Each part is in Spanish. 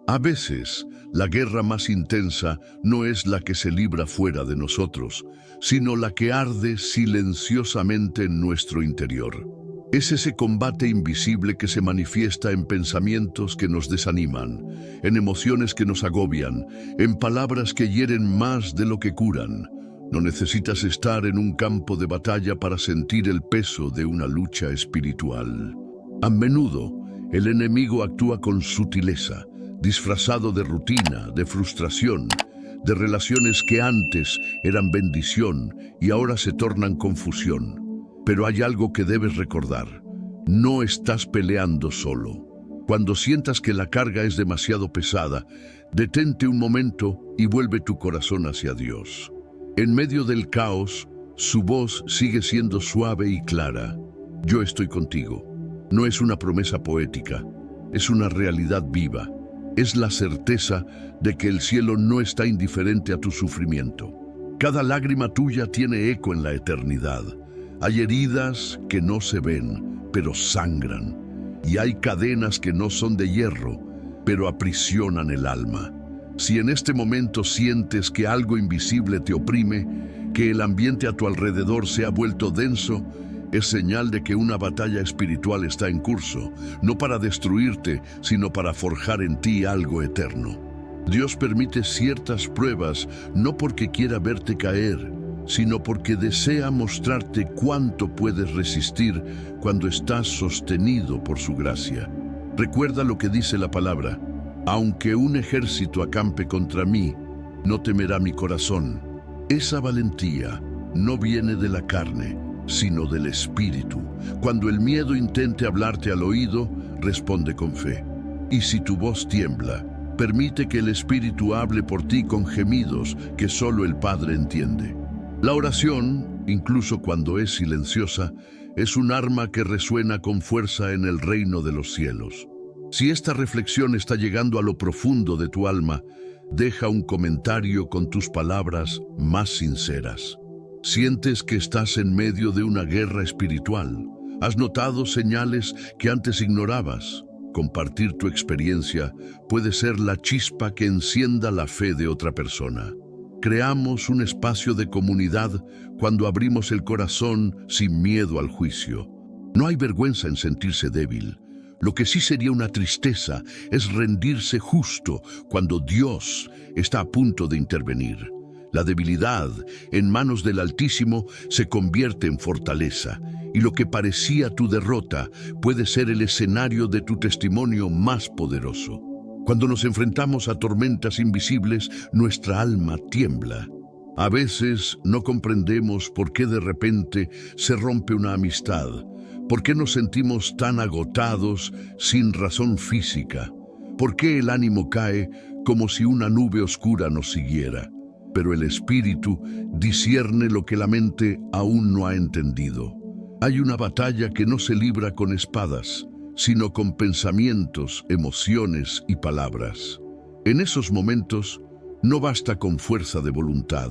A veces, la guerra más intensa no es la que se libra fuera de nosotros, sino la que arde silenciosamente en nuestro interior. Es ese combate invisible que se manifiesta en pensamientos que nos desaniman, en emociones que nos agobian, en palabras que hieren más de lo que curan. No necesitas estar en un campo de batalla para sentir el peso de una lucha espiritual. A menudo, el enemigo actúa con sutileza, disfrazado de rutina, de frustración, de relaciones que antes eran bendición y ahora se tornan confusión. Pero hay algo que debes recordar. No estás peleando solo. Cuando sientas que la carga es demasiado pesada, detente un momento y vuelve tu corazón hacia Dios. En medio del caos, su voz sigue siendo suave y clara. Yo estoy contigo. No es una promesa poética, es una realidad viva. Es la certeza de que el cielo no está indiferente a tu sufrimiento. Cada lágrima tuya tiene eco en la eternidad. Hay heridas que no se ven, pero sangran. Y hay cadenas que no son de hierro, pero aprisionan el alma. Si en este momento sientes que algo invisible te oprime, que el ambiente a tu alrededor se ha vuelto denso, es señal de que una batalla espiritual está en curso, no para destruirte, sino para forjar en ti algo eterno. Dios permite ciertas pruebas no porque quiera verte caer, sino porque desea mostrarte cuánto puedes resistir cuando estás sostenido por su gracia. Recuerda lo que dice la palabra: aunque un ejército acampe contra mí, no temerá mi corazón. Esa valentía no viene de la carne, sino del Espíritu. Cuando el miedo intente hablarte al oído, responde con fe. Y si tu voz tiembla, permite que el Espíritu hable por ti con gemidos que solo el Padre entiende. La oración, incluso cuando es silenciosa, es un arma que resuena con fuerza en el reino de los cielos. Si esta reflexión está llegando a lo profundo de tu alma, deja un comentario con tus palabras más sinceras. ¿Sientes que estás en medio de una guerra espiritual? ¿Has notado señales que antes ignorabas? Compartir tu experiencia puede ser la chispa que encienda la fe de otra persona. Creamos un espacio de comunidad cuando abrimos el corazón sin miedo al juicio. No hay vergüenza en sentirse débil. Lo que sí sería una tristeza es rendirse justo cuando Dios está a punto de intervenir. La debilidad en manos del Altísimo se convierte en fortaleza, y lo que parecía tu derrota puede ser el escenario de tu testimonio más poderoso. Cuando nos enfrentamos a tormentas invisibles, nuestra alma tiembla. A veces no comprendemos por qué de repente se rompe una amistad, por qué nos sentimos tan agotados sin razón física, por qué el ánimo cae como si una nube oscura nos siguiera. Pero el Espíritu discierne lo que la mente aún no ha entendido. Hay una batalla que no se libra con espadas, sino con pensamientos, emociones y palabras. En esos momentos, no basta con fuerza de voluntad.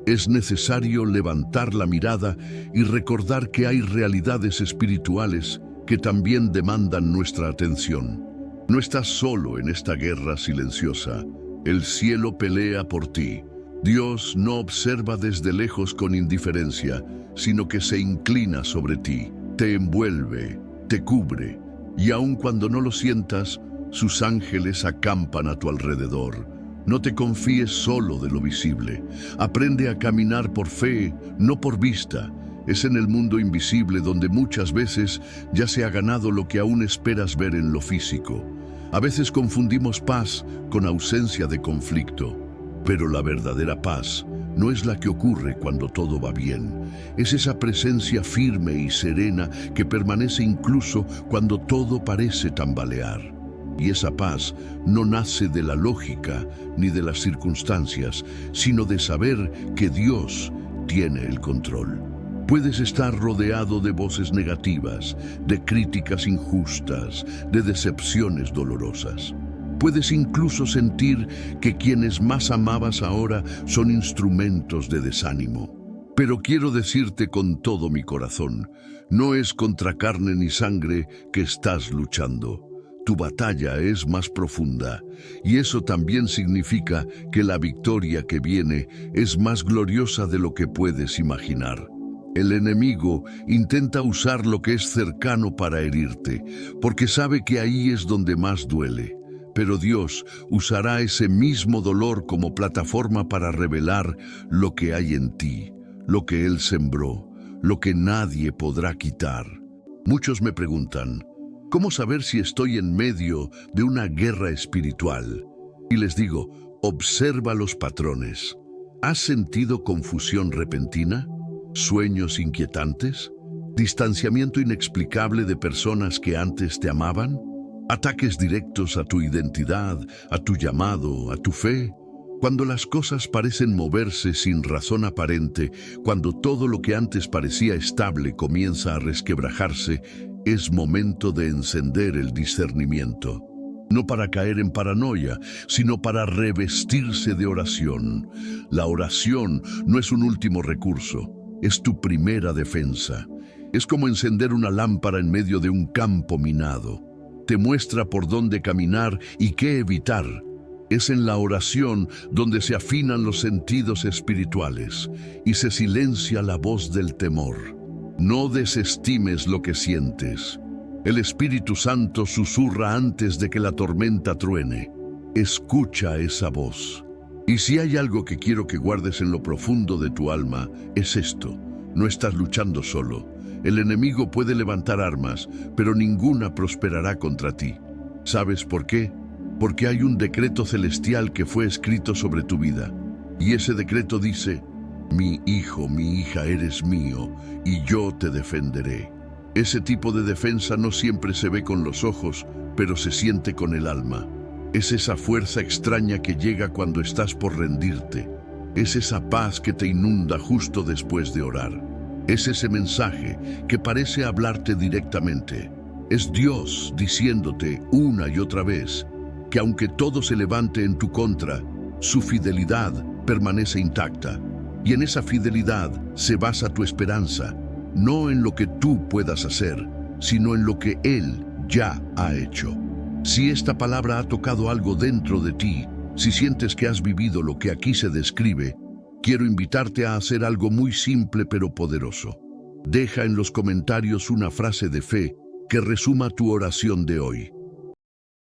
Es necesario levantar la mirada y recordar que hay realidades espirituales que también demandan nuestra atención. No estás solo en esta guerra silenciosa. El cielo pelea por ti. Dios no observa desde lejos con indiferencia, sino que se inclina sobre ti, te envuelve, te cubre, y aun cuando no lo sientas, sus ángeles acampan a tu alrededor. No te confíes solo de lo visible. Aprende a caminar por fe, no por vista. Es en el mundo invisible donde muchas veces ya se ha ganado lo que aún esperas ver en lo físico. A veces confundimos paz con ausencia de conflicto. Pero la verdadera paz no es la que ocurre cuando todo va bien. Es esa presencia firme y serena que permanece incluso cuando todo parece tambalear. Y esa paz no nace de la lógica ni de las circunstancias, sino de saber que Dios tiene el control. Puedes estar rodeado de voces negativas, de críticas injustas, de decepciones dolorosas. Puedes incluso sentir que quienes más amabas ahora son instrumentos de desánimo. Pero quiero decirte con todo mi corazón, no es contra carne ni sangre que estás luchando. tu batalla es más profunda, y eso también significa que la victoria que viene es más gloriosa de lo que puedes imaginar. El enemigo intenta usar lo que es cercano para herirte, porque sabe que ahí es donde más duele. Pero Dios usará ese mismo dolor como plataforma para revelar lo que hay en ti, lo que Él sembró, lo que nadie podrá quitar. Muchos me preguntan, ¿cómo saber si estoy en medio de una guerra espiritual? Y les digo, observa los patrones. ¿Has sentido confusión repentina? ¿Sueños inquietantes? ¿Distanciamiento inexplicable de personas que antes te amaban? ¿Ataques directos a tu identidad, a tu llamado, a tu fe? Cuando las cosas parecen moverse sin razón aparente, cuando todo lo que antes parecía estable comienza a resquebrajarse, es momento de encender el discernimiento. No para caer en paranoia, sino para revestirse de oración. La oración no es un último recurso, es tu primera defensa. Es como encender una lámpara en medio de un campo minado. Te muestra por dónde caminar y qué evitar. Es en la oración donde se afinan los sentidos espirituales y se silencia la voz del temor. No desestimes lo que sientes. El Espíritu Santo susurra antes de que la tormenta truene. Escucha esa voz. Y si hay algo que quiero que guardes en lo profundo de tu alma, es esto. No estás luchando solo. El enemigo puede levantar armas, pero ninguna prosperará contra ti. ¿Sabes por qué? Porque hay un decreto celestial que fue escrito sobre tu vida. Y ese decreto dice, mi hijo, mi hija, eres mío, y yo te defenderé. Ese tipo de defensa no siempre se ve con los ojos, pero se siente con el alma. Es esa fuerza extraña que llega cuando estás por rendirte. Es esa paz que te inunda justo después de orar. Es ese mensaje que parece hablarte directamente. Es Dios diciéndote una y otra vez que aunque todo se levante en tu contra, su fidelidad permanece intacta. Y en esa fidelidad se basa tu esperanza, no en lo que tú puedas hacer, sino en lo que Él ya ha hecho. Si esta palabra ha tocado algo dentro de ti, si sientes que has vivido lo que aquí se describe, quiero invitarte a hacer algo muy simple pero poderoso. Deja en los comentarios una frase de fe que resuma tu oración de hoy.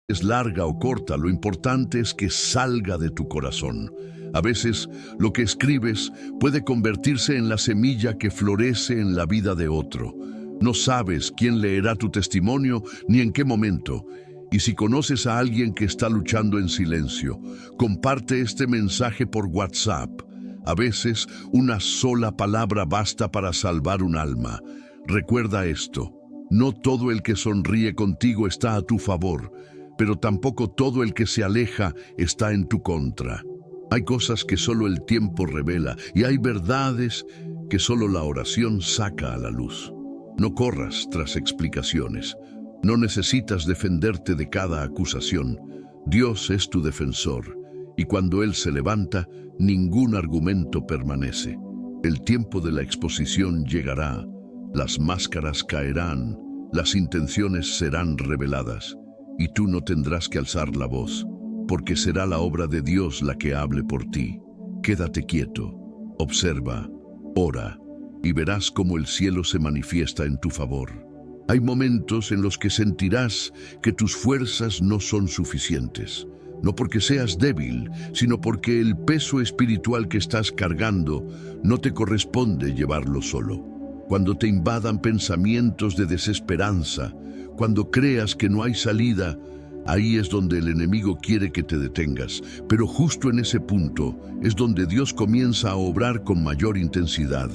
Es larga o corta, lo importante es que salga de tu corazón. A veces, lo que escribes puede convertirse en la semilla que florece en la vida de otro. No sabes quién leerá tu testimonio ni en qué momento. Y si conoces a alguien que está luchando en silencio, comparte este mensaje por WhatsApp. A veces, una sola palabra basta para salvar un alma. Recuerda esto, no todo el que sonríe contigo está a tu favor, pero tampoco todo el que se aleja está en tu contra. Hay cosas que solo el tiempo revela y hay verdades que solo la oración saca a la luz. No corras tras explicaciones. No necesitas defenderte de cada acusación. Dios es tu defensor y cuando Él se levanta, ningún argumento permanece. El tiempo de la exposición llegará, las máscaras caerán, las intenciones serán reveladas y tú no tendrás que alzar la voz, porque será la obra de Dios la que hable por ti. Quédate quieto, observa, ora, y verás cómo el cielo se manifiesta en tu favor. Hay momentos en los que sentirás que tus fuerzas no son suficientes, no porque seas débil, sino porque el peso espiritual que estás cargando no te corresponde llevarlo solo. Cuando te invadan pensamientos de desesperanza, cuando creas que no hay salida, ahí es donde el enemigo quiere que te detengas, pero justo en ese punto es donde Dios comienza a obrar con mayor intensidad.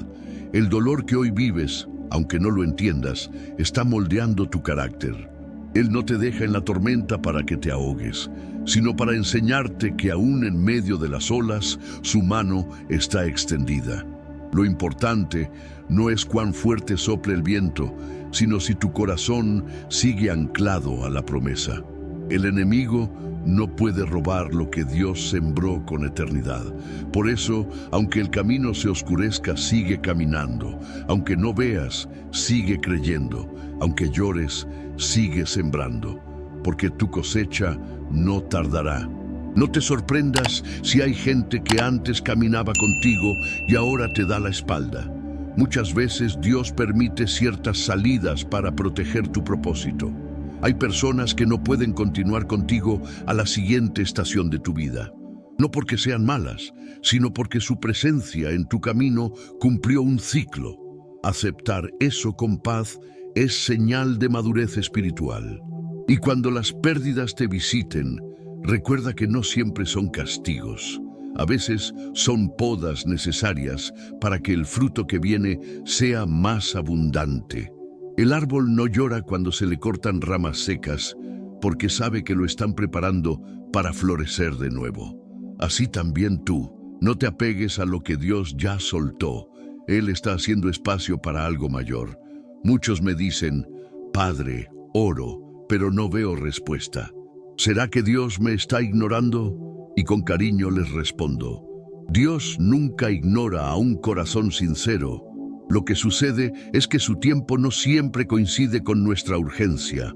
El dolor que hoy vives, aunque no lo entiendas, está moldeando tu carácter. Él no te deja en la tormenta para que te ahogues, sino para enseñarte que aún en medio de las olas, su mano está extendida. Lo importante no es cuán fuerte sople el viento, sino si tu corazón sigue anclado a la promesa. El enemigo no puede robar lo que Dios sembró con eternidad. Por eso, aunque el camino se oscurezca, sigue caminando. Aunque no veas, sigue creyendo. Aunque llores, sigue sembrando. porque tu cosecha no tardará. No te sorprendas si hay gente que antes caminaba contigo y ahora te da la espalda. Muchas veces Dios permite ciertas salidas para proteger tu propósito. Hay personas que no pueden continuar contigo a la siguiente estación de tu vida. No porque sean malas, sino porque su presencia en tu camino cumplió un ciclo. Aceptar eso con paz es señal de madurez espiritual. Y cuando las pérdidas te visiten, recuerda que no siempre son castigos. A veces son podas necesarias para que el fruto que viene sea más abundante. El árbol no llora cuando se le cortan ramas secas, porque sabe que lo están preparando para florecer de nuevo. Así también tú, no te apegues a lo que Dios ya soltó. Él está haciendo espacio para algo mayor. Muchos me dicen, Padre, oro, pero no veo respuesta. ¿Será que Dios me está ignorando? Y con cariño les respondo, Dios nunca ignora a un corazón sincero. Lo que sucede es que su tiempo no siempre coincide con nuestra urgencia.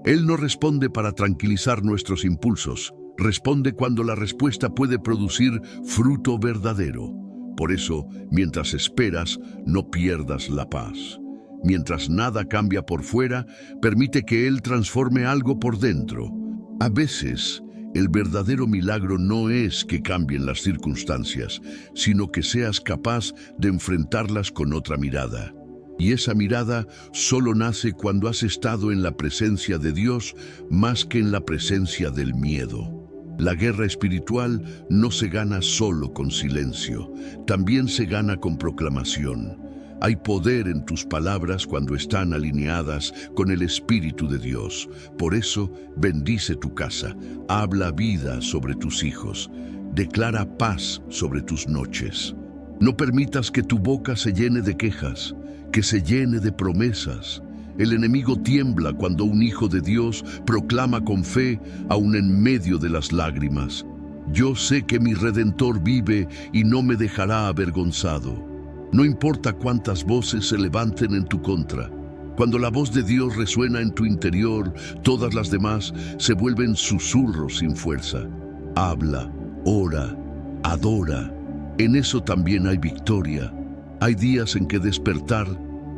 Él no responde para tranquilizar nuestros impulsos, responde cuando la respuesta puede producir fruto verdadero. Por eso, mientras esperas, no pierdas la paz. Mientras nada cambia por fuera, permite que Él transforme algo por dentro. A veces, el verdadero milagro no es que cambien las circunstancias, sino que seas capaz de enfrentarlas con otra mirada. Y esa mirada solo nace cuando has estado en la presencia de Dios más que en la presencia del miedo. La guerra espiritual no se gana solo con silencio, también se gana con proclamación. Hay poder en tus palabras cuando están alineadas con el Espíritu de Dios. Por eso, bendice tu casa, habla vida sobre tus hijos, declara paz sobre tus noches. No permitas que tu boca se llene de quejas, que se llene de promesas. El enemigo tiembla cuando un hijo de Dios proclama con fe, aun en medio de las lágrimas. Yo sé que mi Redentor vive y no me dejará avergonzado. No importa cuántas voces se levanten en tu contra. Cuando la voz de Dios resuena en tu interior, todas las demás se vuelven susurros sin fuerza. Habla, ora, adora. En eso también hay victoria. Hay días en que despertar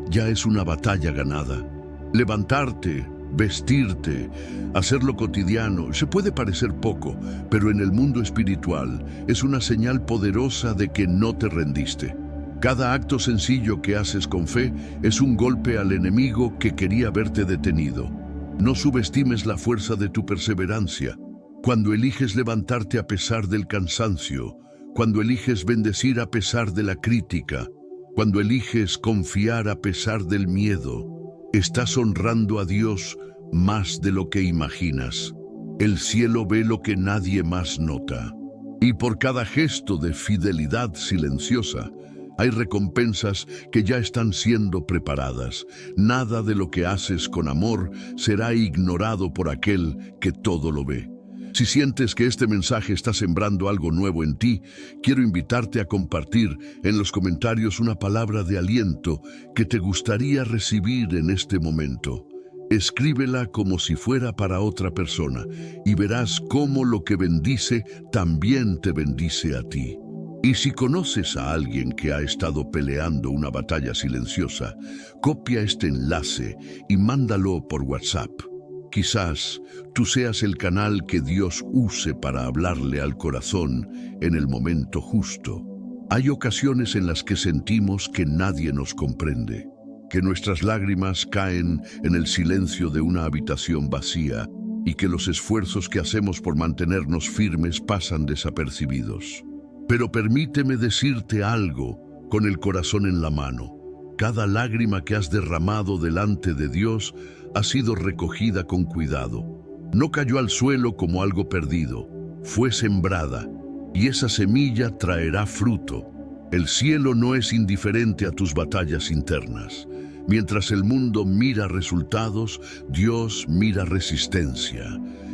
ya es una batalla ganada. Levantarte, vestirte, hacerlo cotidiano, se puede parecer poco, pero en el mundo espiritual es una señal poderosa de que no te rendiste. Cada acto sencillo que haces con fe es un golpe al enemigo que quería verte detenido. No subestimes la fuerza de tu perseverancia. Cuando eliges levantarte a pesar del cansancio, cuando eliges bendecir a pesar de la crítica, cuando eliges confiar a pesar del miedo, estás honrando a Dios más de lo que imaginas. El cielo ve lo que nadie más nota. Y por cada gesto de fidelidad silenciosa, hay recompensas que ya están siendo preparadas. Nada de lo que haces con amor será ignorado por aquel que todo lo ve. Si sientes que este mensaje está sembrando algo nuevo en ti, quiero invitarte a compartir en los comentarios una palabra de aliento que te gustaría recibir en este momento. Escríbela como si fuera para otra persona y verás cómo lo que bendice también te bendice a ti. Y si conoces a alguien que ha estado peleando una batalla silenciosa, copia este enlace y mándalo por WhatsApp. Quizás tú seas el canal que Dios use para hablarle al corazón en el momento justo. Hay ocasiones en las que sentimos que nadie nos comprende, que nuestras lágrimas caen en el silencio de una habitación vacía y que los esfuerzos que hacemos por mantenernos firmes pasan desapercibidos. Pero permíteme decirte algo con el corazón en la mano. Cada lágrima que has derramado delante de Dios ha sido recogida con cuidado. No cayó al suelo como algo perdido, fue sembrada, y esa semilla traerá fruto. El cielo no es indiferente a tus batallas internas. Mientras el mundo mira resultados, Dios mira resistencia.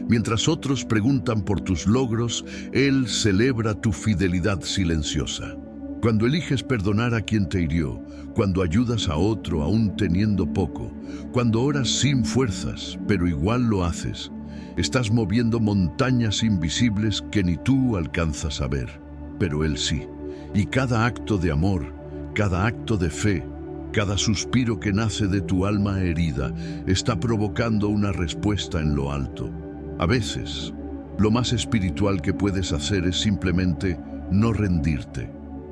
Mientras otros preguntan por tus logros, Él celebra tu fidelidad silenciosa. Cuando eliges perdonar a quien te hirió, cuando ayudas a otro aún teniendo poco, cuando oras sin fuerzas, pero igual lo haces, Estás moviendo montañas invisibles que ni tú alcanzas a ver, pero Él sí. Y cada acto de amor, cada acto de fe, cada suspiro que nace de tu alma herida, está provocando una respuesta en lo alto. A veces, lo más espiritual que puedes hacer es simplemente no rendirte,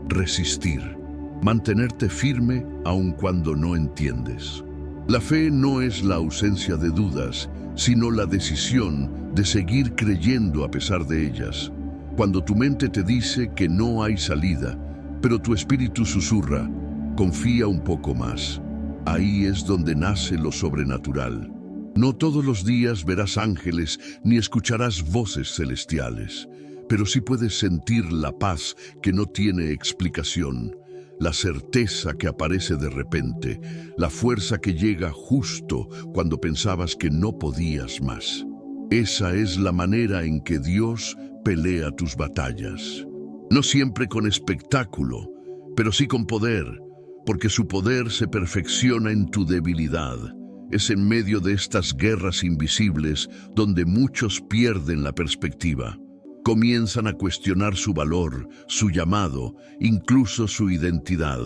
resistir, mantenerte firme aun cuando no entiendes. La fe no es la ausencia de dudas, sino la decisión de seguir creyendo a pesar de ellas. Cuando tu mente te dice que no hay salida, pero tu espíritu susurra, confía un poco más. Ahí es donde nace lo sobrenatural. No todos los días verás ángeles ni escucharás voces celestiales, pero sí puedes sentir la paz que no tiene explicación, la certeza que aparece de repente, la fuerza que llega justo cuando pensabas que no podías más. Esa es la manera en que Dios pelea tus batallas. No siempre con espectáculo, pero sí con poder, porque su poder se perfecciona en tu debilidad. Es en medio de estas guerras invisibles donde muchos pierden la perspectiva. Comienzan a cuestionar su valor, su llamado, incluso su identidad.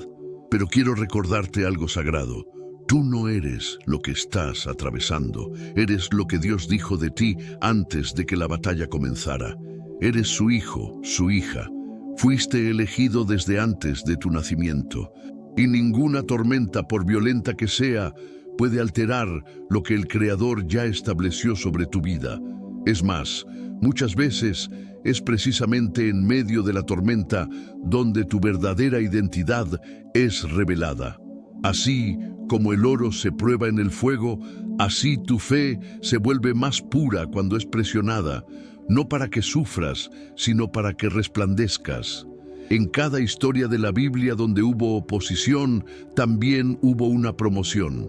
Pero quiero recordarte algo sagrado. Tú no eres lo que estás atravesando. Eres lo que Dios dijo de ti antes de que la batalla comenzara. Eres su hijo, su hija. Fuiste elegido desde antes de tu nacimiento. Y ninguna tormenta, por violenta que sea, puede alterar lo que el Creador ya estableció sobre tu vida. Es más, muchas veces es precisamente en medio de la tormenta donde tu verdadera identidad es revelada. Así como el oro se prueba en el fuego, así tu fe se vuelve más pura cuando es presionada, no para que sufras, sino para que resplandezcas. En cada historia de la Biblia donde hubo oposición, también hubo una promoción.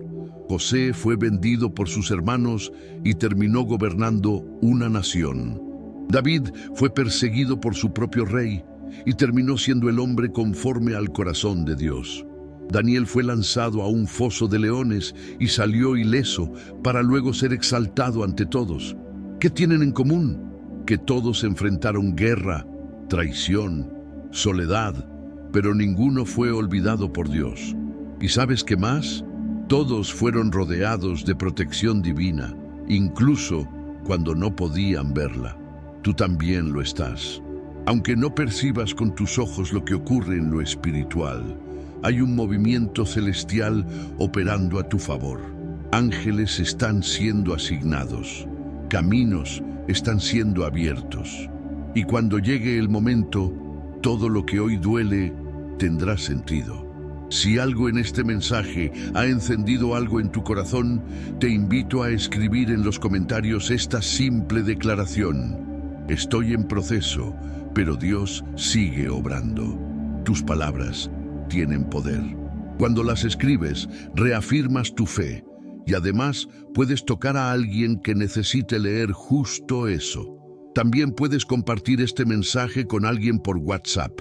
José fue vendido por sus hermanos y terminó gobernando una nación. David fue perseguido por su propio rey y terminó siendo el hombre conforme al corazón de Dios. Daniel fue lanzado a un foso de leones y salió ileso para luego ser exaltado ante todos. ¿Qué tienen en común? Que todos enfrentaron guerra, traición, soledad, pero ninguno fue olvidado por Dios. ¿Y sabes qué más? Todos fueron rodeados de protección divina, incluso cuando no podían verla. Tú también lo estás. Aunque no percibas con tus ojos lo que ocurre en lo espiritual, hay un movimiento celestial operando a tu favor. Ángeles están siendo asignados, caminos están siendo abiertos. Y cuando llegue el momento, todo lo que hoy duele tendrá sentido. Si algo en este mensaje ha encendido algo en tu corazón, te invito a escribir en los comentarios esta simple declaración. Estoy en proceso, pero Dios sigue obrando. Tus palabras tienen poder. Cuando las escribes, reafirmas tu fe y además puedes tocar a alguien que necesite leer justo eso. También puedes compartir este mensaje con alguien por WhatsApp.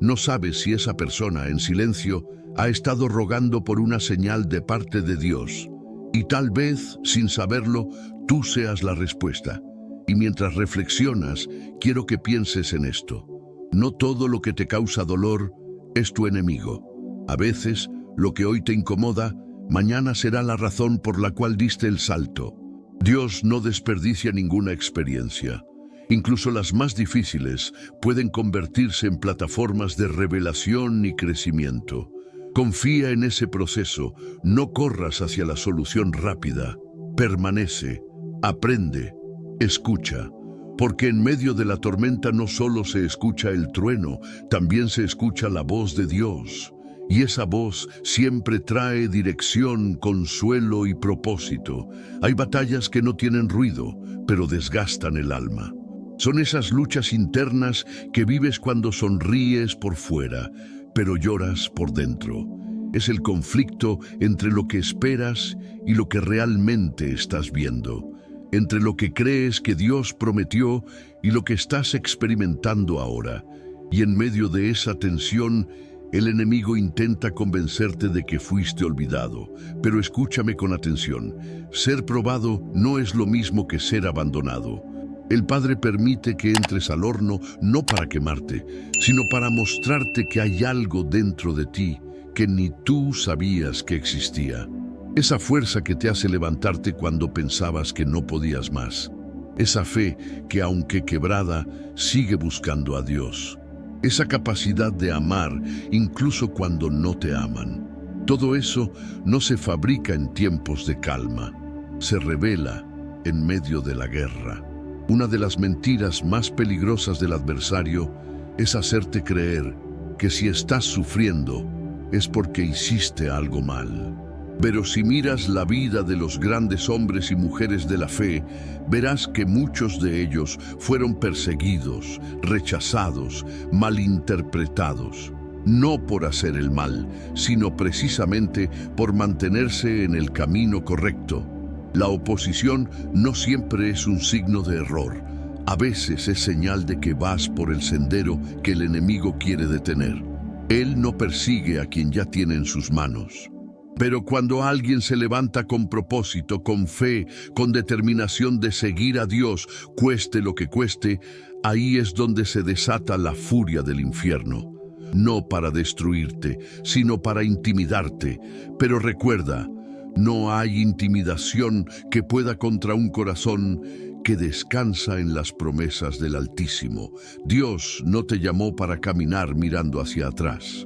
No sabes si esa persona en silencio ha estado rogando por una señal de parte de Dios. Y tal vez, sin saberlo, tú seas la respuesta. Y mientras reflexionas, quiero que pienses en esto. No todo lo que te causa dolor es tu enemigo. A veces, lo que hoy te incomoda, mañana será la razón por la cual diste el salto. Dios no desperdicia ninguna experiencia. Incluso las más difíciles pueden convertirse en plataformas de revelación y crecimiento. Confía en ese proceso, no corras hacia la solución rápida. Permanece, aprende, escucha, porque en medio de la tormenta no solo se escucha el trueno, también se escucha la voz de Dios. Y esa voz siempre trae dirección, consuelo y propósito. Hay batallas que no tienen ruido, pero desgastan el alma. Son esas luchas internas que vives cuando sonríes por fuera, pero lloras por dentro. Es el conflicto entre lo que esperas y lo que realmente estás viendo, entre lo que crees que Dios prometió y lo que estás experimentando ahora. Y en medio de esa tensión, El enemigo intenta convencerte de que fuiste olvidado, pero escúchame con atención. Ser probado no es lo mismo que ser abandonado. El Padre permite que entres al horno no para quemarte, sino para mostrarte que hay algo dentro de ti que ni tú sabías que existía. Esa fuerza que te hace levantarte cuando pensabas que no podías más. Esa fe que, aunque quebrada, sigue buscando a Dios. Esa capacidad de amar incluso cuando no te aman. Todo eso no se fabrica en tiempos de calma. Se revela en medio de la guerra. Una de las mentiras más peligrosas del adversario es hacerte creer que si estás sufriendo es porque hiciste algo mal. Pero si miras la vida de los grandes hombres y mujeres de la fe, verás que muchos de ellos fueron perseguidos, rechazados, malinterpretados. No por hacer el mal, sino precisamente por mantenerse en el camino correcto. La oposición no siempre es un signo de error. A veces es señal de que vas por el sendero que el enemigo quiere detener. Él no persigue a quien ya tiene en sus manos. Pero cuando alguien se levanta con propósito, con fe, con determinación de seguir a Dios, cueste lo que cueste, ahí es donde se desata la furia del infierno. No para destruirte, sino para intimidarte. Pero recuerda, no hay intimidación que pueda contra un corazón que descansa en las promesas del Altísimo. Dios no te llamó para caminar mirando hacia atrás.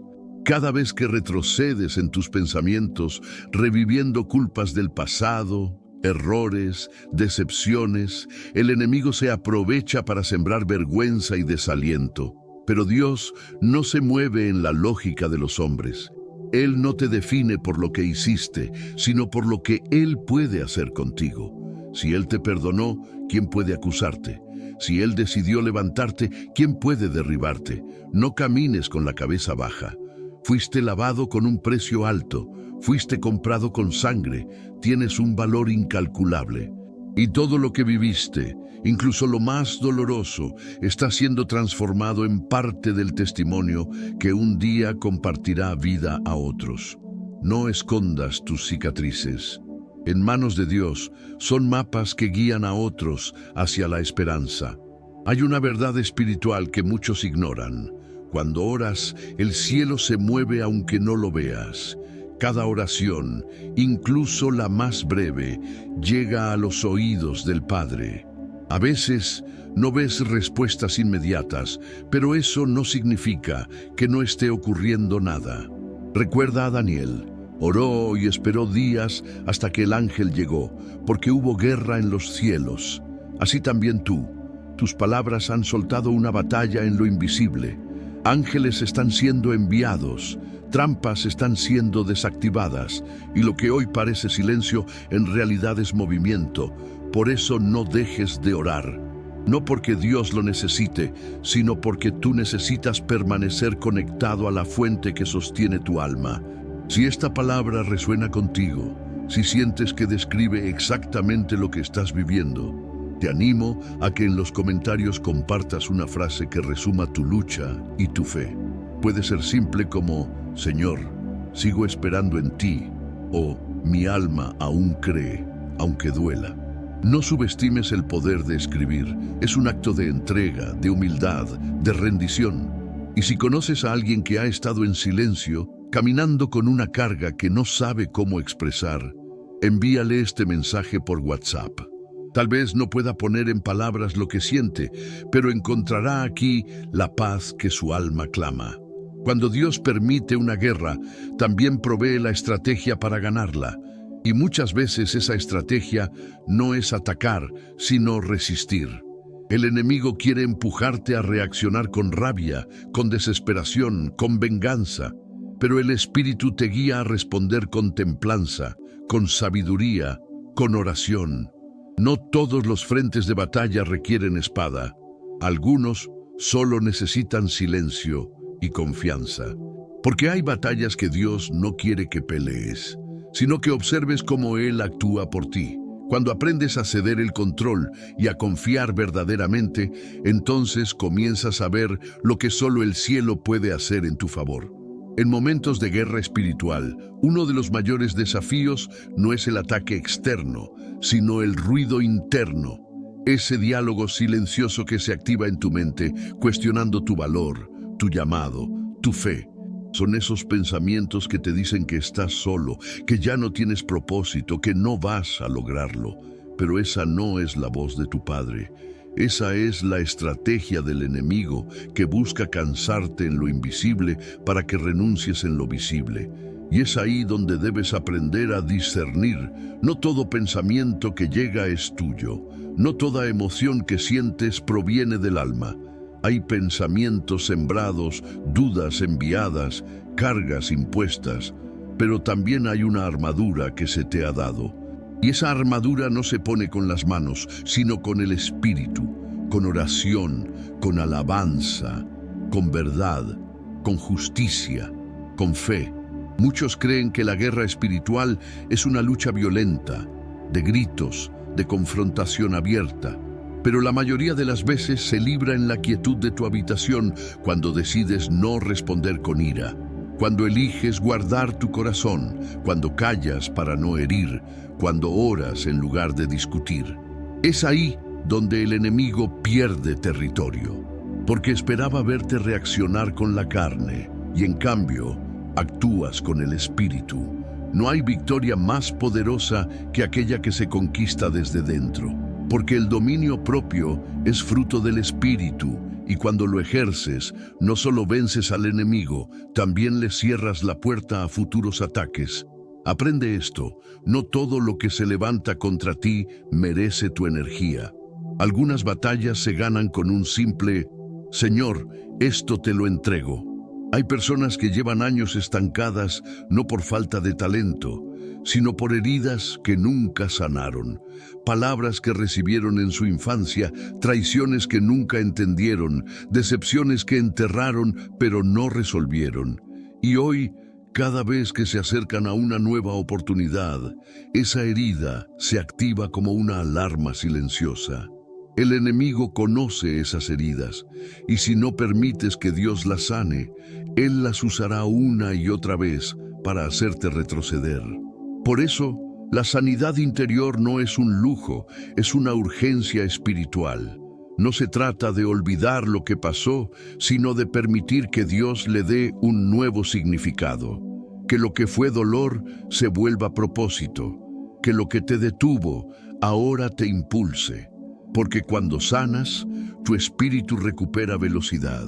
Cada vez que retrocedes en tus pensamientos, reviviendo culpas del pasado, errores, decepciones, el enemigo se aprovecha para sembrar vergüenza y desaliento. Pero Dios no se mueve en la lógica de los hombres. Él no te define por lo que hiciste, sino por lo que Él puede hacer contigo. Si Él te perdonó, ¿quién puede acusarte? Si Él decidió levantarte, ¿quién puede derribarte? No camines con la cabeza baja. Fuiste lavado con un precio alto, fuiste comprado con sangre, tienes un valor incalculable. Y todo lo que viviste, incluso lo más doloroso, está siendo transformado en parte del testimonio que un día compartirá vida a otros. No escondas tus cicatrices. En manos de Dios son mapas que guían a otros hacia la esperanza. Hay una verdad espiritual que muchos ignoran. Cuando oras, el cielo se mueve aunque no lo veas. Cada oración, incluso la más breve, llega a los oídos del Padre. A veces no ves respuestas inmediatas, pero eso no significa que no esté ocurriendo nada. Recuerda a Daniel. Oró y esperó días hasta que el ángel llegó, porque hubo guerra en los cielos. Así también tú. Tus palabras han soltado una batalla en lo invisible. Ángeles están siendo enviados, trampas están siendo desactivadas, y lo que hoy parece silencio en realidad es movimiento. Por eso no dejes de orar. No porque Dios lo necesite, sino porque tú necesitas permanecer conectado a la fuente que sostiene tu alma. Si esta palabra resuena contigo, si sientes que describe exactamente lo que estás viviendo, te animo a que en los comentarios compartas una frase que resuma tu lucha y tu fe. Puede ser simple como, Señor, sigo esperando en ti, o mi alma aún cree, aunque duela. No subestimes el poder de escribir. Es un acto de entrega, de humildad, de rendición. Y si conoces a alguien que ha estado en silencio, caminando con una carga que no sabe cómo expresar, envíale este mensaje por WhatsApp. Tal vez no pueda poner en palabras lo que siente, pero encontrará aquí la paz que su alma clama. Cuando Dios permite una guerra, también provee la estrategia para ganarla. Y muchas veces esa estrategia no es atacar, sino resistir. El enemigo quiere empujarte a reaccionar con rabia, con desesperación, con venganza. Pero el Espíritu te guía a responder con templanza, con sabiduría, con oración. No todos los frentes de batalla requieren espada. Algunos solo necesitan silencio y confianza. Porque hay batallas que Dios no quiere que pelees, sino que observes cómo Él actúa por ti. Cuando aprendes a ceder el control y a confiar verdaderamente, entonces comienzas a ver lo que solo el cielo puede hacer en tu favor. En momentos de guerra espiritual, uno de los mayores desafíos no es el ataque externo, sino el ruido interno. Ese diálogo silencioso que se activa en tu mente, cuestionando tu valor, tu llamado, tu fe. Son esos pensamientos que te dicen que estás solo, que ya no tienes propósito, que no vas a lograrlo. Pero esa no es la voz de tu Padre. Esa es la estrategia del enemigo que busca cansarte en lo invisible para que renuncies en lo visible. Y es ahí donde debes aprender a discernir. No todo pensamiento que llega es tuyo. No toda emoción que sientes proviene del alma. Hay pensamientos sembrados, dudas enviadas, cargas impuestas, pero también hay una armadura que se te ha dado. Y esa armadura no se pone con las manos, sino con el espíritu, con oración, con alabanza, con verdad, con justicia, con fe. Muchos creen que la guerra espiritual es una lucha violenta, de gritos, de confrontación abierta. Pero la mayoría de las veces se libra en la quietud de tu habitación cuando decides no responder con ira, cuando eliges guardar tu corazón, cuando callas para no herir, cuando oras en lugar de discutir. Es ahí donde el enemigo pierde territorio, porque esperaba verte reaccionar con la carne y en cambio actúas con el espíritu. No hay victoria más poderosa que aquella que se conquista desde dentro, porque el dominio propio es fruto del espíritu y cuando lo ejerces, no solo vences al enemigo, también le cierras la puerta a futuros ataques. Aprende esto, no todo lo que se levanta contra ti merece tu energía. Algunas batallas se ganan con un simple «Señor, esto te lo entrego». Hay personas que llevan años estancadas no por falta de talento, sino por heridas que nunca sanaron, palabras que recibieron en su infancia, traiciones que nunca entendieron, decepciones que enterraron pero no resolvieron. Y hoy, cada vez que se acercan a una nueva oportunidad, esa herida se activa como una alarma silenciosa. El enemigo conoce esas heridas, y si no permites que Dios las sane, Él las usará una y otra vez para hacerte retroceder. Por eso, la sanidad interior no es un lujo, es una urgencia espiritual. No se trata de olvidar lo que pasó, sino de permitir que Dios le dé un nuevo significado. Que lo que fue dolor se vuelva propósito. Que lo que te detuvo ahora te impulse. Porque cuando sanas, tu espíritu recupera velocidad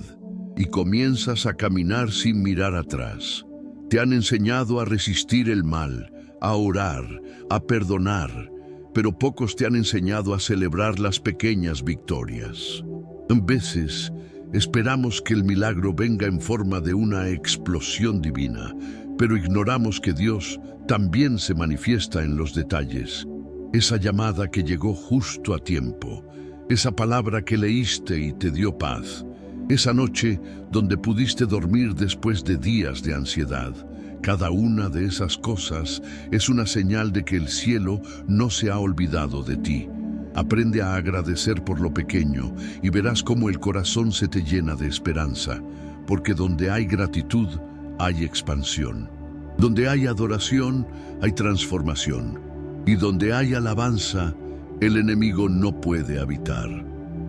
y comienzas a caminar sin mirar atrás. Te han enseñado a resistir el mal, a orar, a perdonar, pero pocos te han enseñado a celebrar las pequeñas victorias. A veces, esperamos que el milagro venga en forma de una explosión divina, pero ignoramos que Dios también se manifiesta en los detalles. Esa llamada que llegó justo a tiempo, esa palabra que leíste y te dio paz, esa noche donde pudiste dormir después de días de ansiedad. Cada una de esas cosas es una señal de que el cielo no se ha olvidado de ti. Aprende a agradecer por lo pequeño y verás cómo el corazón se te llena de esperanza, porque donde hay gratitud, hay expansión. Donde hay adoración, hay transformación. Y donde hay alabanza, el enemigo no puede habitar.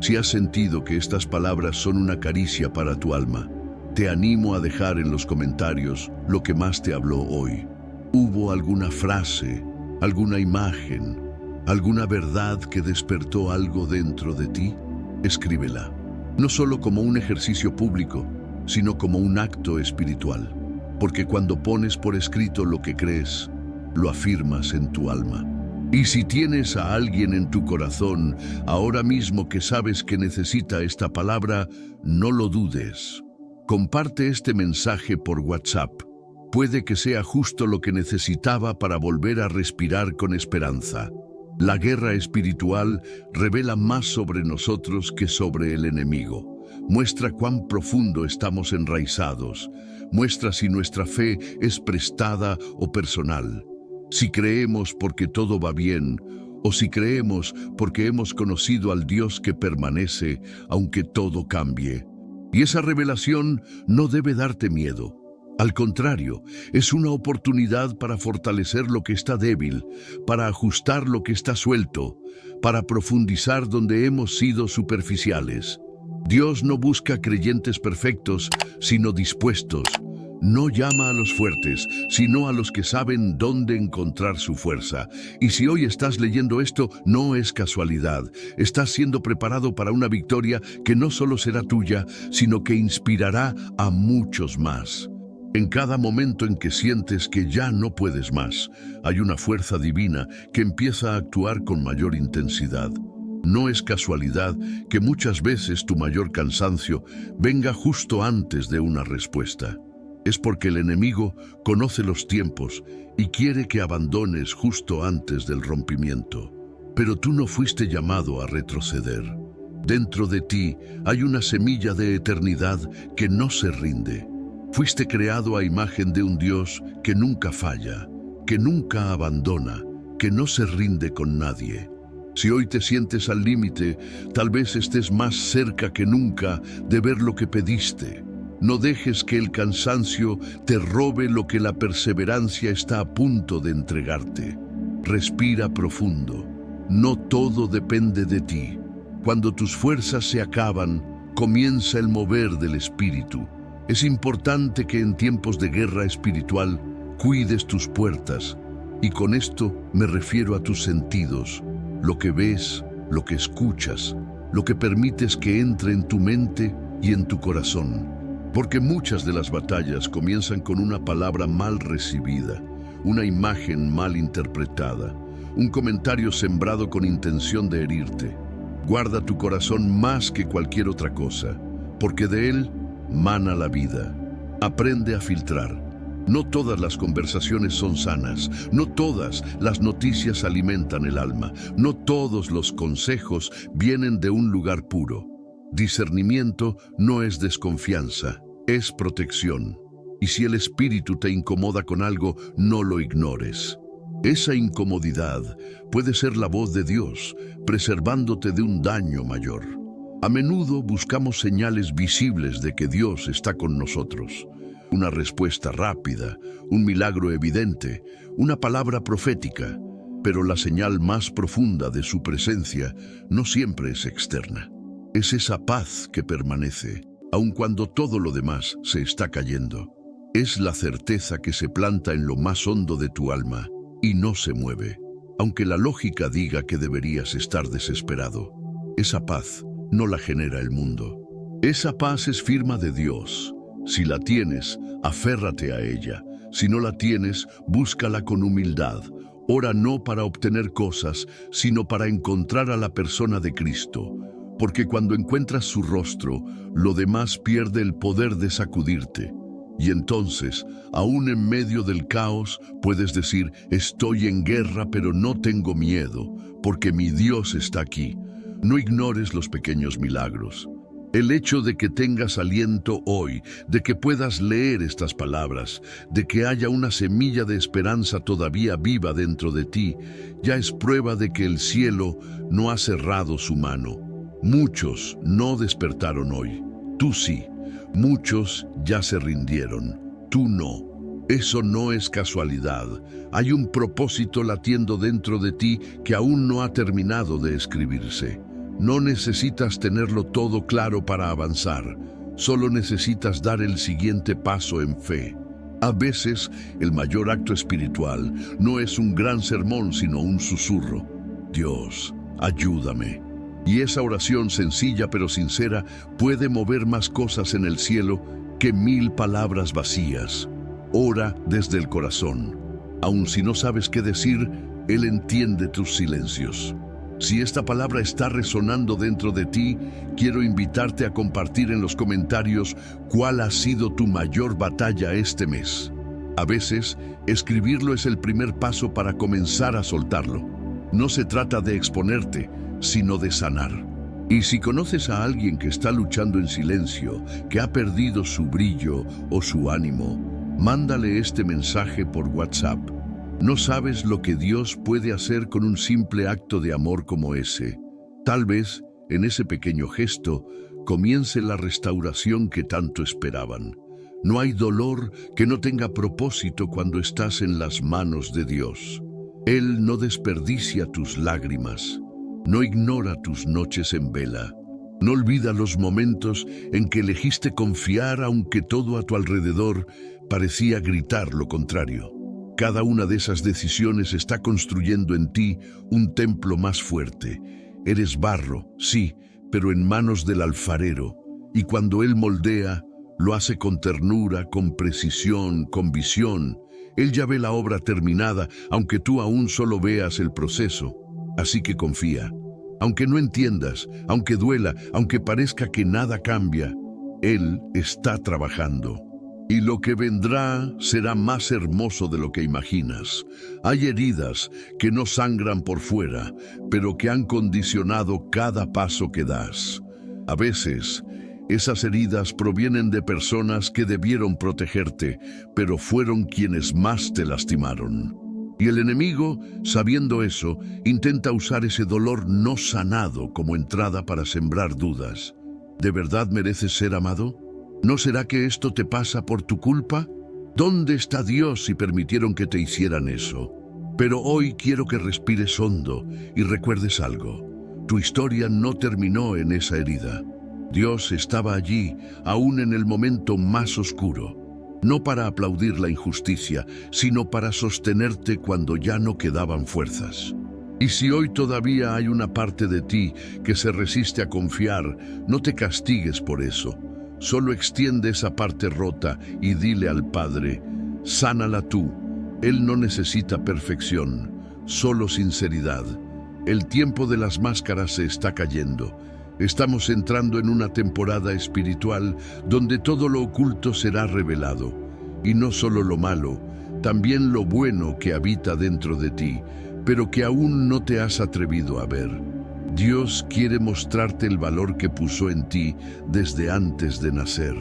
Si has sentido que estas palabras son una caricia para tu alma, te animo a dejar en los comentarios lo que más te habló hoy. ¿Hubo alguna frase, alguna imagen, alguna verdad que despertó algo dentro de ti? Escríbela, no solo como un ejercicio público, sino como un acto espiritual. Porque cuando pones por escrito lo que crees, lo afirmas en tu alma. Y si tienes a alguien en tu corazón, ahora mismo que sabes que necesita esta palabra, no lo dudes. Comparte este mensaje por WhatsApp. Puede que sea justo lo que necesitaba para volver a respirar con esperanza. La guerra espiritual revela más sobre nosotros que sobre el enemigo. Muestra cuán profundo estamos enraizados. Muestra si nuestra fe es prestada o personal. Si creemos porque todo va bien, o si creemos porque hemos conocido al Dios que permanece, aunque todo cambie. Y esa revelación no debe darte miedo. Al contrario, es una oportunidad para fortalecer lo que está débil, para ajustar lo que está suelto, para profundizar donde hemos sido superficiales. Dios no busca creyentes perfectos, sino dispuestos. No llama a los fuertes, sino a los que saben dónde encontrar su fuerza. Y si hoy estás leyendo esto, no es casualidad. Estás siendo preparado para una victoria que no solo será tuya, sino que inspirará a muchos más. En cada momento en que sientes que ya no puedes más, hay una fuerza divina que empieza a actuar con mayor intensidad. No es casualidad que muchas veces tu mayor cansancio venga justo antes de una respuesta. Es porque el enemigo conoce los tiempos y quiere que abandones justo antes del rompimiento. Pero tú no fuiste llamado a retroceder. Dentro de ti hay una semilla de eternidad que no se rinde. Fuiste creado a imagen de un Dios que nunca falla, que nunca abandona, que no se rinde con nadie. Si hoy te sientes al límite, tal vez estés más cerca que nunca de ver lo que pediste. No dejes que el cansancio te robe lo que la perseverancia está a punto de entregarte. Respira profundo. No todo depende de ti. Cuando tus fuerzas se acaban, comienza el mover del espíritu. Es importante que en tiempos de guerra espiritual cuides tus puertas, y con esto me refiero a tus sentidos, lo que ves, lo que escuchas, lo que permites que entre en tu mente y en tu corazón. Porque muchas de las batallas comienzan con una palabra mal recibida, una imagen mal interpretada, un comentario sembrado con intención de herirte. Guarda tu corazón más que cualquier otra cosa, porque de él mana la vida. Aprende a filtrar. No todas las conversaciones son sanas, no todas las noticias alimentan el alma, no todos los consejos vienen de un lugar puro. Discernimiento no es desconfianza, es protección. Y si el espíritu te incomoda con algo, no lo ignores. Esa incomodidad puede ser la voz de Dios, preservándote de un daño mayor. A menudo buscamos señales visibles de que Dios está con nosotros. Una respuesta rápida, un milagro evidente, una palabra profética. Pero la señal más profunda de su presencia no siempre es externa. Es esa paz que permanece, aun cuando todo lo demás se está cayendo. Es la certeza que se planta en lo más hondo de tu alma y no se mueve, aunque la lógica diga que deberías estar desesperado. Esa paz no la genera el mundo. Esa paz es firma de Dios. Si la tienes, aférrate a ella. Si no la tienes, búscala con humildad. Ora no para obtener cosas, sino para encontrar a la persona de Cristo. Porque cuando encuentras su rostro, lo demás pierde el poder de sacudirte. Y entonces, aún en medio del caos, puedes decir, estoy en guerra pero no tengo miedo, porque mi Dios está aquí. No ignores los pequeños milagros. El hecho de que tengas aliento hoy, de que puedas leer estas palabras, de que haya una semilla de esperanza todavía viva dentro de ti, ya es prueba de que el cielo no ha cerrado su mano. Muchos no despertaron hoy. Tú sí. Muchos ya se rindieron. Tú no. Eso no es casualidad. Hay un propósito latiendo dentro de ti que aún no ha terminado de escribirse. No necesitas tenerlo todo claro para avanzar. Solo necesitas dar el siguiente paso en fe. A veces, el mayor acto espiritual no es un gran sermón, sino un susurro. Dios, ayúdame. Y esa oración sencilla pero sincera puede mover más cosas en el cielo que 1000 palabras vacías. Ora desde el corazón. Aun si no sabes qué decir, Él entiende tus silencios. Si esta palabra está resonando dentro de ti, quiero invitarte a compartir en los comentarios cuál ha sido tu mayor batalla este mes. A veces, escribirlo es el primer paso para comenzar a soltarlo. No se trata de exponerte, sino de sanar. Y si conoces a alguien que está luchando en silencio, que ha perdido su brillo o su ánimo, mándale este mensaje por WhatsApp. No sabes lo que Dios puede hacer con un simple acto de amor como ese. Tal vez, en ese pequeño gesto, comience la restauración que tanto esperaban. No hay dolor que no tenga propósito cuando estás en las manos de Dios. Él no desperdicia tus lágrimas, no ignora tus noches en vela, no olvida los momentos en que elegiste confiar aunque todo a tu alrededor parecía gritar lo contrario. Cada una de esas decisiones está construyendo en ti un templo más fuerte. Eres barro, sí, pero en manos del alfarero, y cuando Él moldea, lo hace con ternura, con precisión, con visión. Él ya ve la obra terminada, aunque tú aún solo veas el proceso. Así que confía. Aunque no entiendas, aunque duela, aunque parezca que nada cambia, Él está trabajando. Y lo que vendrá será más hermoso de lo que imaginas. Hay heridas que no sangran por fuera, pero que han condicionado cada paso que das. A veces, esas heridas provienen de personas que debieron protegerte, pero fueron quienes más te lastimaron. Y el enemigo, sabiendo eso, intenta usar ese dolor no sanado como entrada para sembrar dudas. ¿De verdad mereces ser amado? ¿No será que esto te pasa por tu culpa? ¿Dónde está Dios si permitieron que te hicieran eso? Pero hoy quiero que respires hondo y recuerdes algo. Tu historia no terminó en esa herida. Dios estaba allí, aún en el momento más oscuro, no para aplaudir la injusticia, sino para sostenerte cuando ya no quedaban fuerzas. Y si hoy todavía hay una parte de ti que se resiste a confiar, no te castigues por eso. Solo extiende esa parte rota y dile al Padre, sánala tú. Él no necesita perfección, solo sinceridad. El tiempo de las máscaras se está cayendo. Estamos entrando en una temporada espiritual donde todo lo oculto será revelado. Y no solo lo malo, también lo bueno que habita dentro de ti, pero que aún no te has atrevido a ver. Dios quiere mostrarte el valor que puso en ti desde antes de nacer.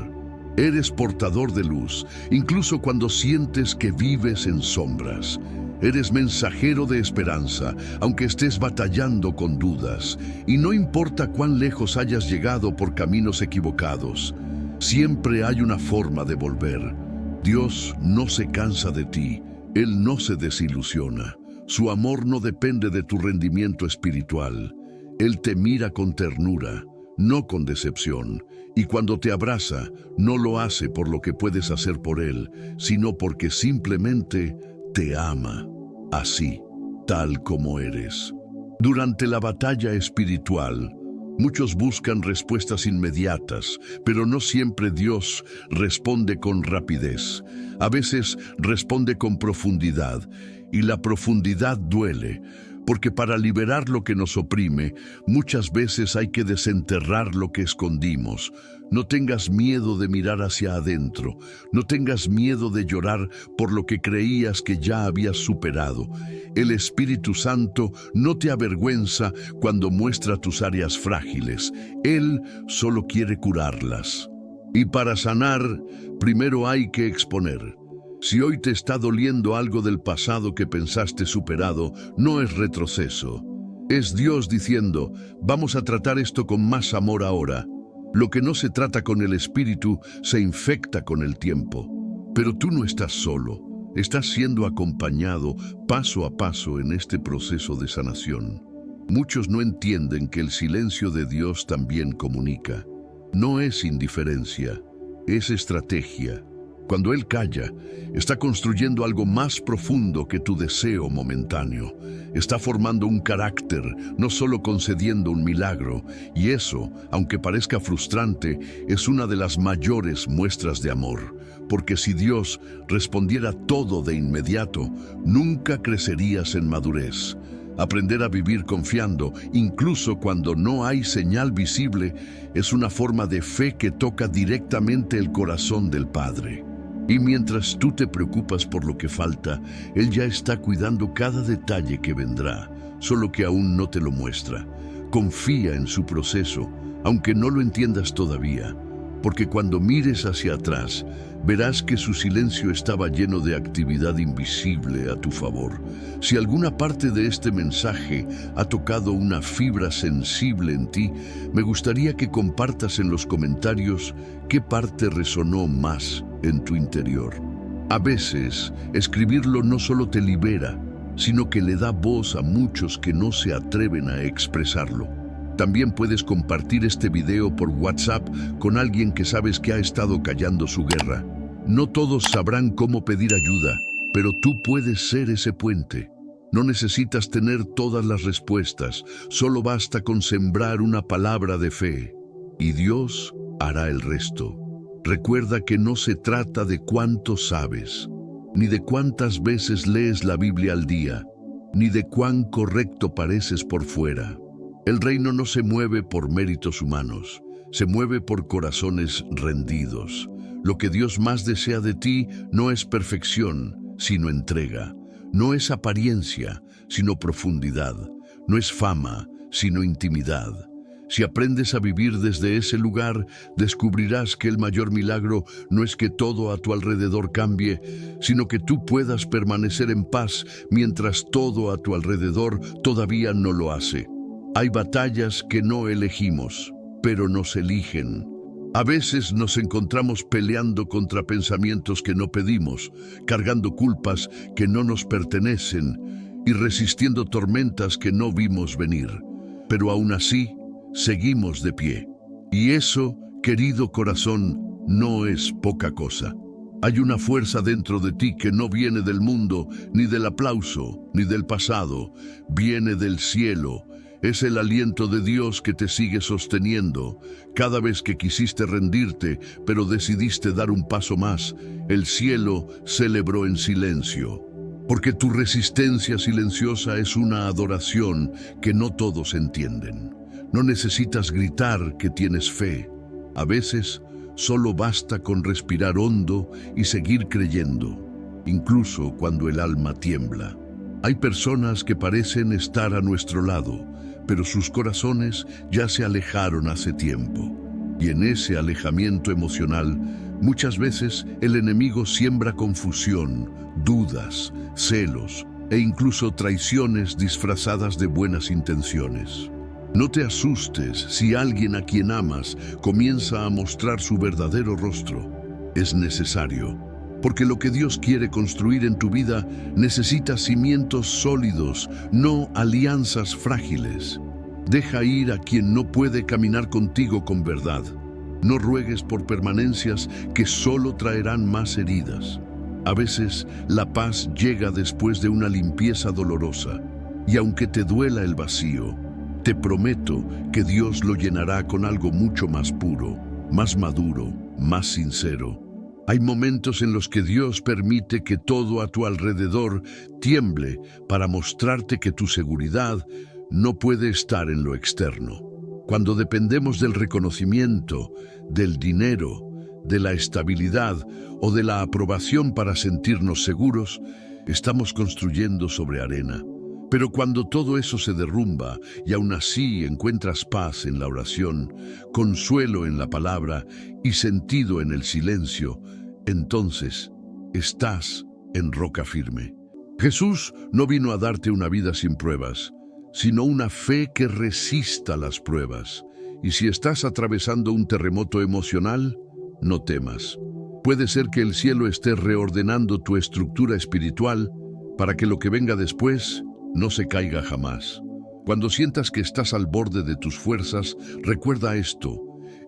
Eres portador de luz, incluso cuando sientes que vives en sombras. Eres mensajero de esperanza, aunque estés batallando con dudas. Y no importa cuán lejos hayas llegado por caminos equivocados, siempre hay una forma de volver. Dios no se cansa de ti, Él no se desilusiona. Su amor no depende de tu rendimiento espiritual. Él te mira con ternura, no con decepción. Y cuando te abraza, no lo hace por lo que puedes hacer por Él, sino porque simplemente te ama, así, tal como eres. Durante la batalla espiritual, muchos buscan respuestas inmediatas, pero no siempre Dios responde con rapidez. A veces responde con profundidad, y la profundidad duele, porque para liberar lo que nos oprime, muchas veces hay que desenterrar lo que escondimos. No tengas miedo de mirar hacia adentro, no tengas miedo de llorar por lo que creías que ya habías superado. El Espíritu Santo no te avergüenza cuando muestra tus áreas frágiles. Él solo quiere curarlas. Y para sanar, primero hay que exponer. Si hoy te está doliendo algo del pasado que pensaste superado, no es retroceso. Es Dios diciendo, vamos a tratar esto con más amor ahora. Lo que no se trata con el Espíritu se infecta con el tiempo. Pero tú no estás solo, estás siendo acompañado paso a paso en este proceso de sanación. Muchos no entienden que el silencio de Dios también comunica. No es indiferencia, es estrategia. Cuando Él calla, está construyendo algo más profundo que tu deseo momentáneo. Está formando un carácter, no solo concediendo un milagro. Y eso, aunque parezca frustrante, es una de las mayores muestras de amor. Porque si Dios respondiera todo de inmediato, nunca crecerías en madurez. Aprender a vivir confiando, incluso cuando no hay señal visible, es una forma de fe que toca directamente el corazón del Padre. Y mientras tú te preocupas por lo que falta, Él ya está cuidando cada detalle que vendrá, solo que aún no te lo muestra. Confía en su proceso, aunque no lo entiendas todavía. porque cuando mires hacia atrás, verás que su silencio estaba lleno de actividad invisible a tu favor. Si alguna parte de este mensaje ha tocado una fibra sensible en ti, me gustaría que compartas en los comentarios qué parte resonó más en tu interior. A veces, escribirlo no solo te libera, sino que le da voz a muchos que no se atreven a expresarlo. También puedes compartir este video por WhatsApp con alguien que sabes que ha estado callando su guerra. No todos sabrán cómo pedir ayuda, pero tú puedes ser ese puente. No necesitas tener todas las respuestas, solo basta con sembrar una palabra de fe, y Dios hará el resto. Recuerda que no se trata de cuánto sabes, ni de cuántas veces lees la Biblia al día, ni de cuán correcto pareces por fuera. El reino no se mueve por méritos humanos, se mueve por corazones rendidos. Lo que Dios más desea de ti no es perfección, sino entrega. No es apariencia, sino profundidad. No es fama, sino intimidad. Si aprendes a vivir desde ese lugar, descubrirás que el mayor milagro no es que todo a tu alrededor cambie, sino que tú puedas permanecer en paz mientras todo a tu alrededor todavía no lo hace. Hay batallas que no elegimos, pero nos eligen. A veces nos encontramos peleando contra pensamientos que no pedimos, cargando culpas que no nos pertenecen y resistiendo tormentas que no vimos venir. Pero aún así, seguimos de pie. Y eso, querido corazón, no es poca cosa. Hay una fuerza dentro de ti que no viene del mundo, ni del aplauso, ni del pasado. Viene del cielo. Es el aliento de Dios que te sigue sosteniendo. Cada vez que quisiste rendirte, pero decidiste dar un paso más, el cielo celebró en silencio. Porque tu resistencia silenciosa es una adoración que no todos entienden. No necesitas gritar que tienes fe. A veces, solo basta con respirar hondo y seguir creyendo, incluso cuando el alma tiembla. Hay personas que parecen estar a nuestro lado, pero sus corazones ya se alejaron hace tiempo. Y en ese alejamiento emocional, muchas veces el enemigo siembra confusión, dudas, celos e incluso traiciones disfrazadas de buenas intenciones. No te asustes si alguien a quien amas comienza a mostrar su verdadero rostro. Es necesario, porque lo que Dios quiere construir en tu vida necesita cimientos sólidos, no alianzas frágiles. Deja ir a quien no puede caminar contigo con verdad. No ruegues por permanencias que solo traerán más heridas. A veces la paz llega después de una limpieza dolorosa, y aunque te duela el vacío, te prometo que Dios lo llenará con algo mucho más puro, más maduro, más sincero. Hay momentos en los que Dios permite que todo a tu alrededor tiemble para mostrarte que tu seguridad no puede estar en lo externo. Cuando dependemos del reconocimiento, del dinero, de la estabilidad o de la aprobación para sentirnos seguros, estamos construyendo sobre arena. Pero cuando todo eso se derrumba y aún así encuentras paz en la oración, consuelo en la palabra y sentido en el silencio, entonces estás en roca firme. Jesús no vino a darte una vida sin pruebas, sino una fe que resista las pruebas. Y si estás atravesando un terremoto emocional, no temas. Puede ser que el cielo esté reordenando tu estructura espiritual para que lo que venga después no se caiga jamás. Cuando sientas que estás al borde de tus fuerzas, recuerda esto: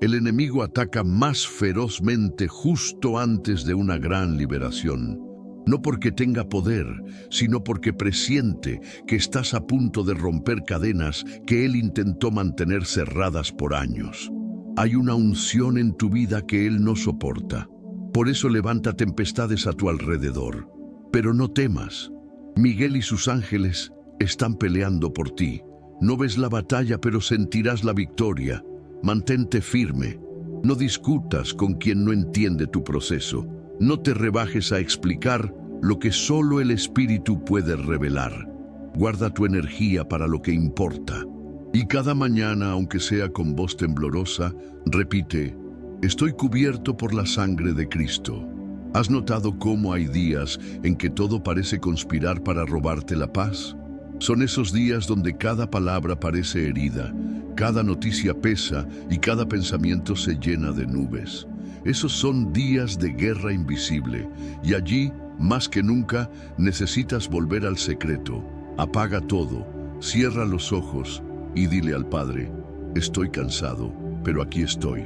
el enemigo ataca más ferozmente justo antes de una gran liberación. No porque tenga poder, sino porque presiente que estás a punto de romper cadenas que él intentó mantener cerradas por años. Hay una unción en tu vida que él no soporta. Por eso levanta tempestades a tu alrededor. Pero no temas. Miguel y sus ángeles están peleando por ti. No ves la batalla, pero sentirás la victoria. Mantente firme. No discutas con quien no entiende tu proceso. No te rebajes a explicar lo que solo el Espíritu puede revelar. Guarda tu energía para lo que importa. Y cada mañana, aunque sea con voz temblorosa, repite: Estoy cubierto por la sangre de Cristo. ¿Has notado cómo hay días en que todo parece conspirar para robarte la paz? Son esos días donde cada palabra parece herida, cada noticia pesa y cada pensamiento se llena de nubes. Esos son días de guerra invisible y allí, más que nunca, necesitas volver al secreto. Apaga todo, cierra los ojos y dile al Padre: estoy cansado, pero aquí estoy.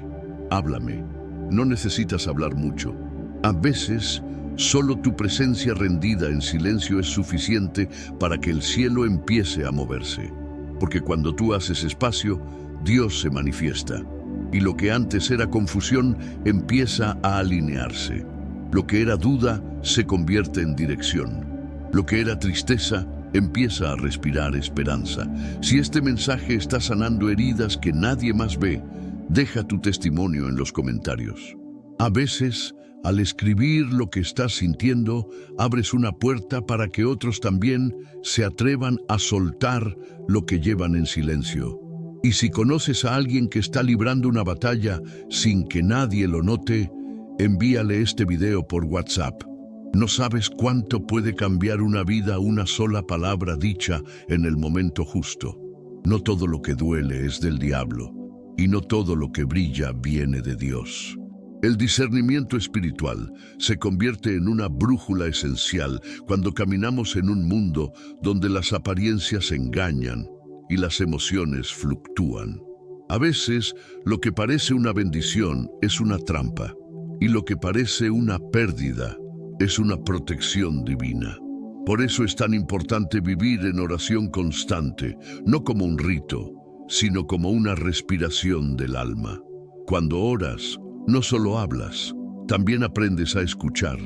Háblame. No necesitas hablar mucho. A veces, solo tu presencia rendida en silencio es suficiente para que el cielo empiece a moverse. Porque cuando tú haces espacio, Dios se manifiesta. Y lo que antes era confusión empieza a alinearse. Lo que era duda se convierte en dirección. Lo que era tristeza empieza a respirar esperanza. Si este mensaje está sanando heridas que nadie más ve, deja tu testimonio en los comentarios. A veces, al escribir lo que estás sintiendo, abres una puerta para que otros también se atrevan a soltar lo que llevan en silencio. Y si conoces a alguien que está librando una batalla sin que nadie lo note, envíale este video por WhatsApp. No sabes cuánto puede cambiar una vida una sola palabra dicha en el momento justo. No todo lo que duele es del diablo, y no todo lo que brilla viene de Dios. El discernimiento espiritual se convierte en una brújula esencial cuando caminamos en un mundo donde las apariencias engañan y las emociones fluctúan. A veces, lo que parece una bendición es una trampa, y lo que parece una pérdida es una protección divina. Por eso es tan importante vivir en oración constante, no como un rito, sino como una respiración del alma. Cuando oras, no solo hablas, también aprendes a escuchar.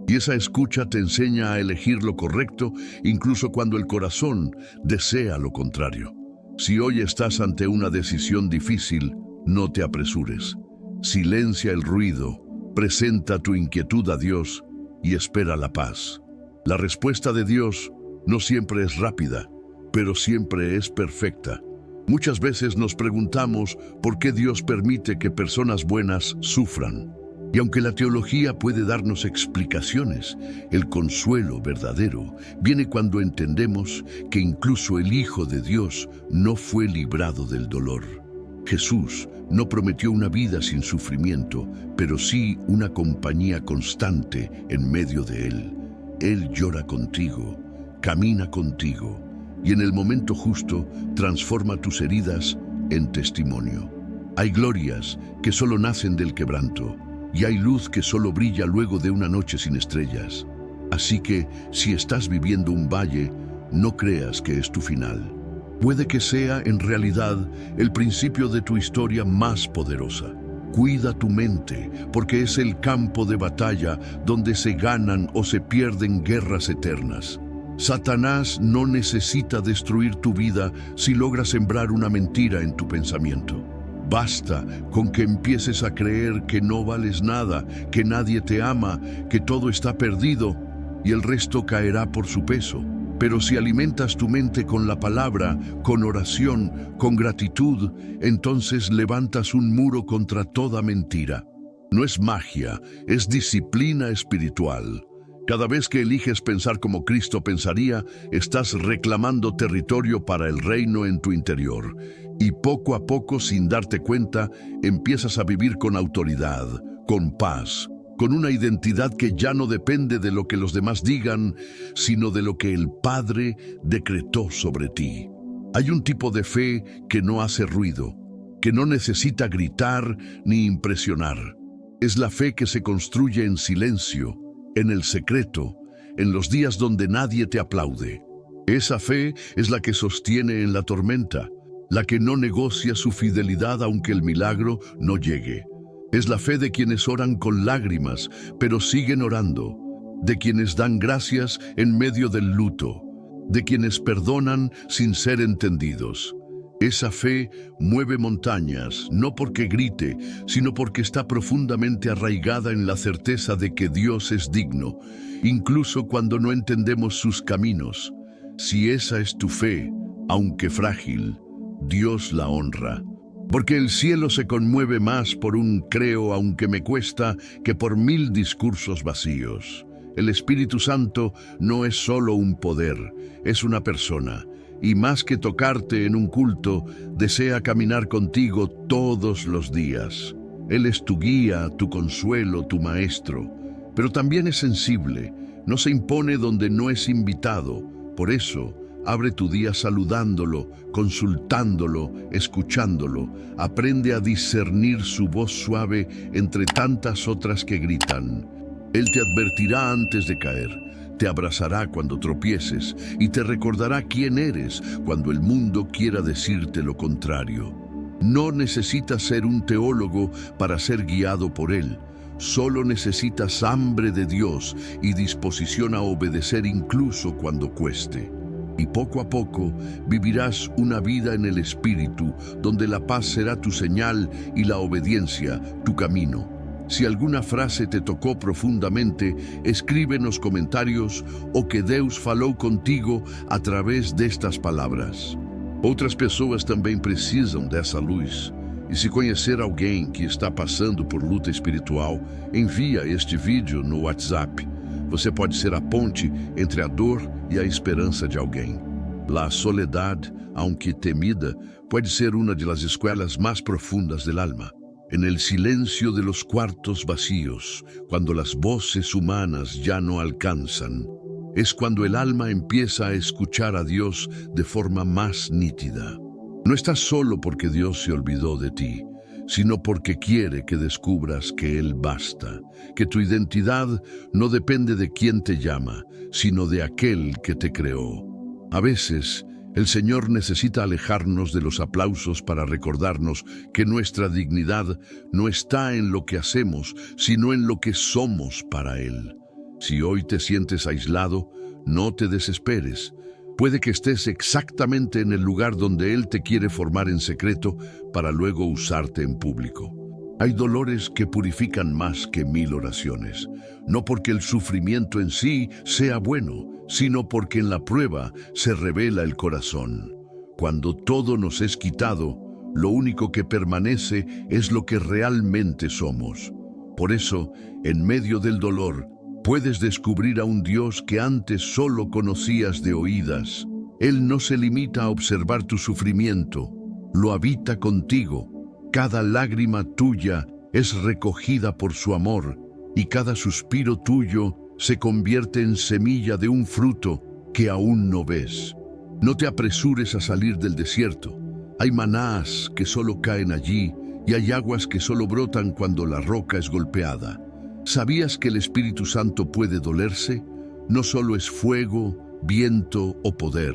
Y esa escucha te enseña a elegir lo correcto, incluso cuando el corazón desea lo contrario. Si hoy estás ante una decisión difícil, no te apresures. Silencia el ruido, presenta tu inquietud a Dios y espera la paz. La respuesta de Dios no siempre es rápida, pero siempre es perfecta. Muchas veces nos preguntamos por qué Dios permite que personas buenas sufran. Y aunque la teología puede darnos explicaciones, el consuelo verdadero viene cuando entendemos que incluso el Hijo de Dios no fue librado del dolor. Jesús no prometió una vida sin sufrimiento, pero sí una compañía constante en medio de él. Él llora contigo, camina contigo, y en el momento justo transforma tus heridas en testimonio. Hay glorias que solo nacen del quebranto, y hay luz que solo brilla luego de una noche sin estrellas. Así que, si estás viviendo un valle, no creas que es tu final. Puede que sea, en realidad, el principio de tu historia más poderosa. Cuida tu mente, porque es el campo de batalla donde se ganan o se pierden guerras eternas. Satanás no necesita destruir tu vida si logras sembrar una mentira en tu pensamiento. Basta con que empieces a creer que no vales nada, que nadie te ama, que todo está perdido, y el resto caerá por su peso. Pero si alimentas tu mente con la palabra, con oración, con gratitud, entonces levantas un muro contra toda mentira. No es magia, es disciplina espiritual. Cada vez que eliges pensar como Cristo pensaría, estás reclamando territorio para el reino en tu interior. Y poco a poco, sin darte cuenta, empiezas a vivir con autoridad, con paz, con una identidad que ya no depende de lo que los demás digan, sino de lo que el Padre decretó sobre ti. Hay un tipo de fe que no hace ruido, que no necesita gritar ni impresionar. Es la fe que se construye en silencio, en el secreto, en los días donde nadie te aplaude. Esa fe es la que sostiene en la tormenta, la que no negocia su fidelidad aunque el milagro no llegue. Es la fe de quienes oran con lágrimas, pero siguen orando, de quienes dan gracias en medio del luto, de quienes perdonan sin ser entendidos. Esa fe mueve montañas, no porque grite, sino porque está profundamente arraigada en la certeza de que Dios es digno, incluso cuando no entendemos sus caminos. Si esa es tu fe, aunque frágil, Dios la honra. Porque el cielo se conmueve más por un creo aunque me cuesta que por 1000 discursos vacíos. El Espíritu Santo no es solo un poder, es una persona. Y más que tocarte en un culto, desea caminar contigo todos los días. Él es tu guía, tu consuelo, tu maestro. Pero también es sensible, no se impone donde no es invitado. Por eso, abre tu día saludándolo, consultándolo, escuchándolo. Aprende a discernir su voz suave entre tantas otras que gritan. Él te advertirá antes de caer, te abrazará cuando tropieces y te recordará quién eres cuando el mundo quiera decirte lo contrario. No necesitas ser un teólogo para ser guiado por Él. Solo necesitas hambre de Dios y disposición a obedecer incluso cuando cueste. Y poco a poco vivirás una vida en el Espíritu, donde la paz será tu señal y la obediencia tu camino. Si alguna frase te tocó profundamente, escribe en los comentarios o que Deus falou contigo através destas palavras. Outras pessoas também precisam dessa luz. E se conhecer alguém que está passando por luta espiritual, envia este vídeo no WhatsApp. Você pode ser a ponte entre a dor e a esperança de alguém. La soledad, aunque temida, puede ser una de las escuelas más profundas del alma. En el silencio de los cuartos vacíos, cuando las voces humanas ya no alcanzan, es cuando el alma empieza a escuchar a Dios de forma más nítida. No estás solo porque Dios se olvidó de ti, sino porque quiere que descubras que Él basta, que tu identidad no depende de quién te llama, sino de aquel que te creó. A veces, el Señor necesita alejarnos de los aplausos para recordarnos que nuestra dignidad no está en lo que hacemos, sino en lo que somos para Él. Si hoy te sientes aislado, no te desesperes. Puede que estés exactamente en el lugar donde Él te quiere formar en secreto para luego usarte en público. Hay dolores que purifican más que 1000 oraciones, no porque el sufrimiento en sí sea bueno, sino porque en la prueba se revela el corazón. Cuando todo nos es quitado, lo único que permanece es lo que realmente somos. Por eso, en medio del dolor, puedes descubrir a un Dios que antes solo conocías de oídas. Él no se limita a observar tu sufrimiento, lo habita contigo. Cada lágrima tuya es recogida por su amor y cada suspiro tuyo se convierte en semilla de un fruto que aún no ves. No te apresures a salir del desierto. Hay manás que solo caen allí y hay aguas que solo brotan cuando la roca es golpeada. ¿Sabías que el Espíritu Santo puede dolerse? No solo es fuego, viento o poder.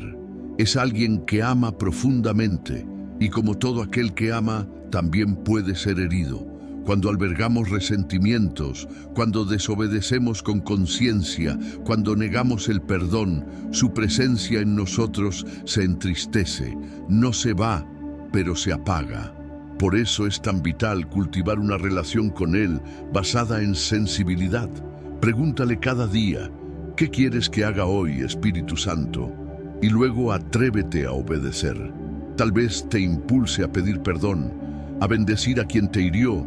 Es alguien que ama profundamente y como todo aquel que ama, también puede ser herido. Cuando albergamos resentimientos, cuando desobedecemos con conciencia, cuando negamos el perdón, su presencia en nosotros se entristece, no se va, pero se apaga. Por eso es tan vital cultivar una relación con Él basada en sensibilidad. Pregúntale cada día, ¿qué quieres que haga hoy, Espíritu Santo? Y luego atrévete a obedecer. Tal vez te impulse a pedir perdón, a bendecir a quien te hirió,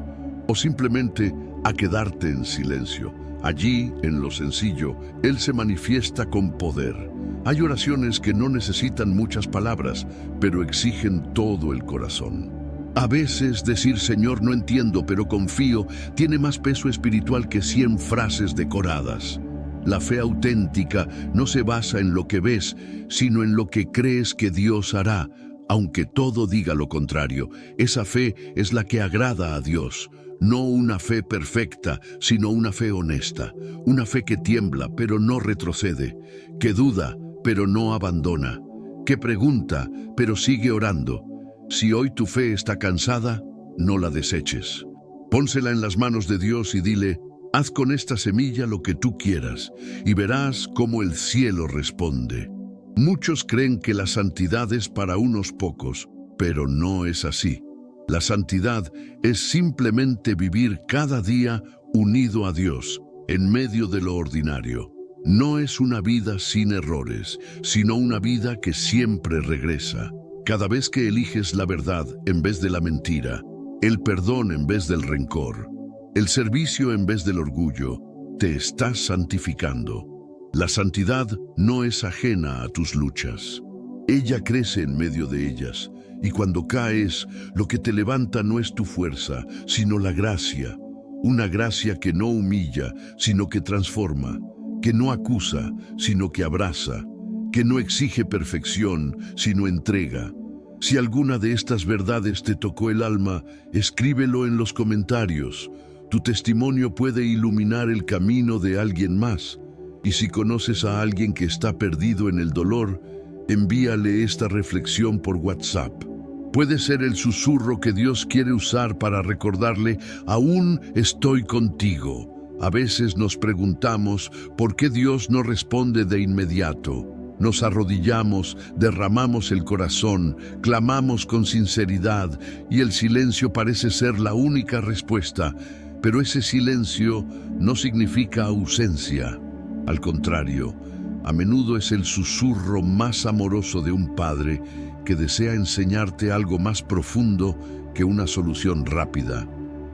o simplemente a quedarte en silencio. Allí, en lo sencillo, Él se manifiesta con poder. Hay oraciones que no necesitan muchas palabras, pero exigen todo el corazón. A veces decir Señor no entiendo, pero confío, tiene más peso espiritual que 100 frases decoradas. La fe auténtica no se basa en lo que ves, sino en lo que crees que Dios hará, aunque todo diga lo contrario. Esa fe es la que agrada a Dios. No una fe perfecta, sino una fe honesta. Una fe que tiembla, pero no retrocede. Que duda, pero no abandona. Que pregunta, pero sigue orando. Si hoy tu fe está cansada, no la deseches. Pónsela en las manos de Dios y dile, haz con esta semilla lo que tú quieras, y verás cómo el cielo responde. Muchos creen que la santidad es para unos pocos, pero no es así. La santidad es simplemente vivir cada día unido a Dios, en medio de lo ordinario. No es una vida sin errores, sino una vida que siempre regresa. Cada vez que eliges la verdad en vez de la mentira, el perdón en vez del rencor, el servicio en vez del orgullo, te estás santificando. La santidad no es ajena a tus luchas. Ella crece en medio de ellas, y cuando caes, lo que te levanta no es tu fuerza, sino la gracia. Una gracia que no humilla, sino que transforma, que no acusa, sino que abraza, que no exige perfección, sino entrega. Si alguna de estas verdades te tocó el alma, escríbelo en los comentarios. Tu testimonio puede iluminar el camino de alguien más. Y si conoces a alguien que está perdido en el dolor, envíale esta reflexión por WhatsApp. Puede ser el susurro que Dios quiere usar para recordarle: aún estoy contigo. A veces nos preguntamos por qué Dios no responde de inmediato. Nos arrodillamos, derramamos el corazón, clamamos con sinceridad y el silencio parece ser la única respuesta. Pero ese silencio no significa ausencia. Al contrario, a menudo es el susurro más amoroso de un padre que desea enseñarte algo más profundo que una solución rápida.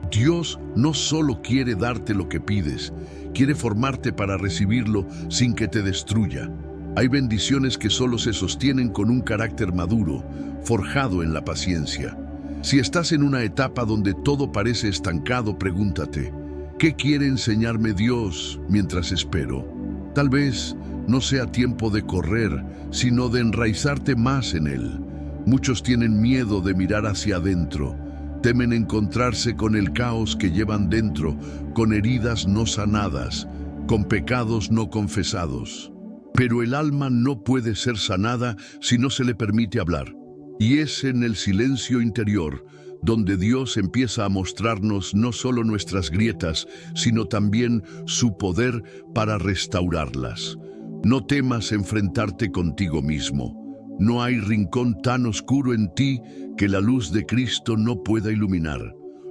Dios no solo quiere darte lo que pides, quiere formarte para recibirlo sin que te destruya. Hay bendiciones que solo se sostienen con un carácter maduro, forjado en la paciencia. Si estás en una etapa donde todo parece estancado, pregúntate: ¿qué quiere enseñarme Dios mientras espero? Tal vez no sea tiempo de correr, sino de enraizarte más en Él. Muchos tienen miedo de mirar hacia adentro. Temen encontrarse con el caos que llevan dentro, con heridas no sanadas, con pecados no confesados. Pero el alma no puede ser sanada si no se le permite hablar. Y es en el silencio interior donde Dios empieza a mostrarnos no solo nuestras grietas, sino también su poder para restaurarlas. No temas enfrentarte contigo mismo. No hay rincón tan oscuro en ti que la luz de Cristo no pueda iluminar.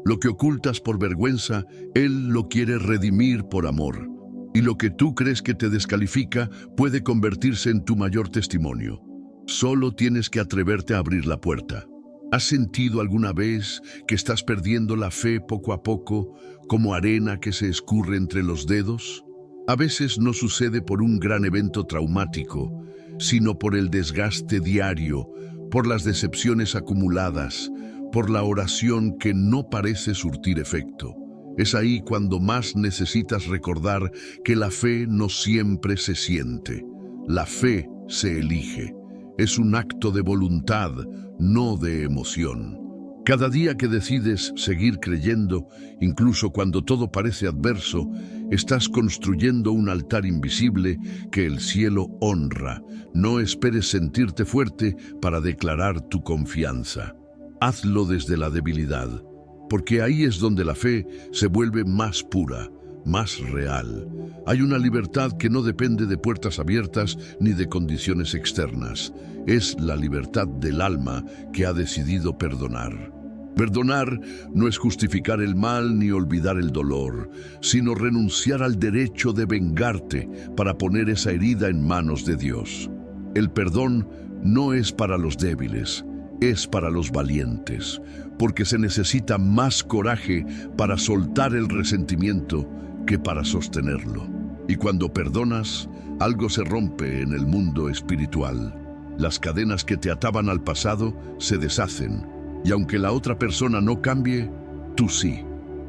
Lo que ocultas por vergüenza, Él lo quiere redimir por amor. Y lo que tú crees que te descalifica puede convertirse en tu mayor testimonio. Solo tienes que atreverte a abrir la puerta. ¿Has sentido alguna vez que estás perdiendo la fe poco a poco, como arena que se escurre entre los dedos? A veces no sucede por un gran evento traumático, sino por el desgaste diario, por las decepciones acumuladas, por la oración que no parece surtir efecto. Es ahí cuando más necesitas recordar que la fe no siempre se siente. La fe se elige. Es un acto de voluntad, no de emoción. Cada día que decides seguir creyendo, incluso cuando todo parece adverso, estás construyendo un altar invisible que el cielo honra. No esperes sentirte fuerte para declarar tu confianza. Hazlo desde la debilidad, porque ahí es donde la fe se vuelve más pura, más real. Hay una libertad que no depende de puertas abiertas ni de condiciones externas. Es la libertad del alma que ha decidido perdonar. Perdonar no es justificar el mal ni olvidar el dolor, sino renunciar al derecho de vengarte para poner esa herida en manos de Dios. El perdón no es para los débiles, es para los valientes, porque se necesita más coraje para soltar el resentimiento que para sostenerlo. Y cuando perdonas, algo se rompe en el mundo espiritual. Las cadenas que te ataban al pasado se deshacen, y aunque la otra persona no cambie, tú sí,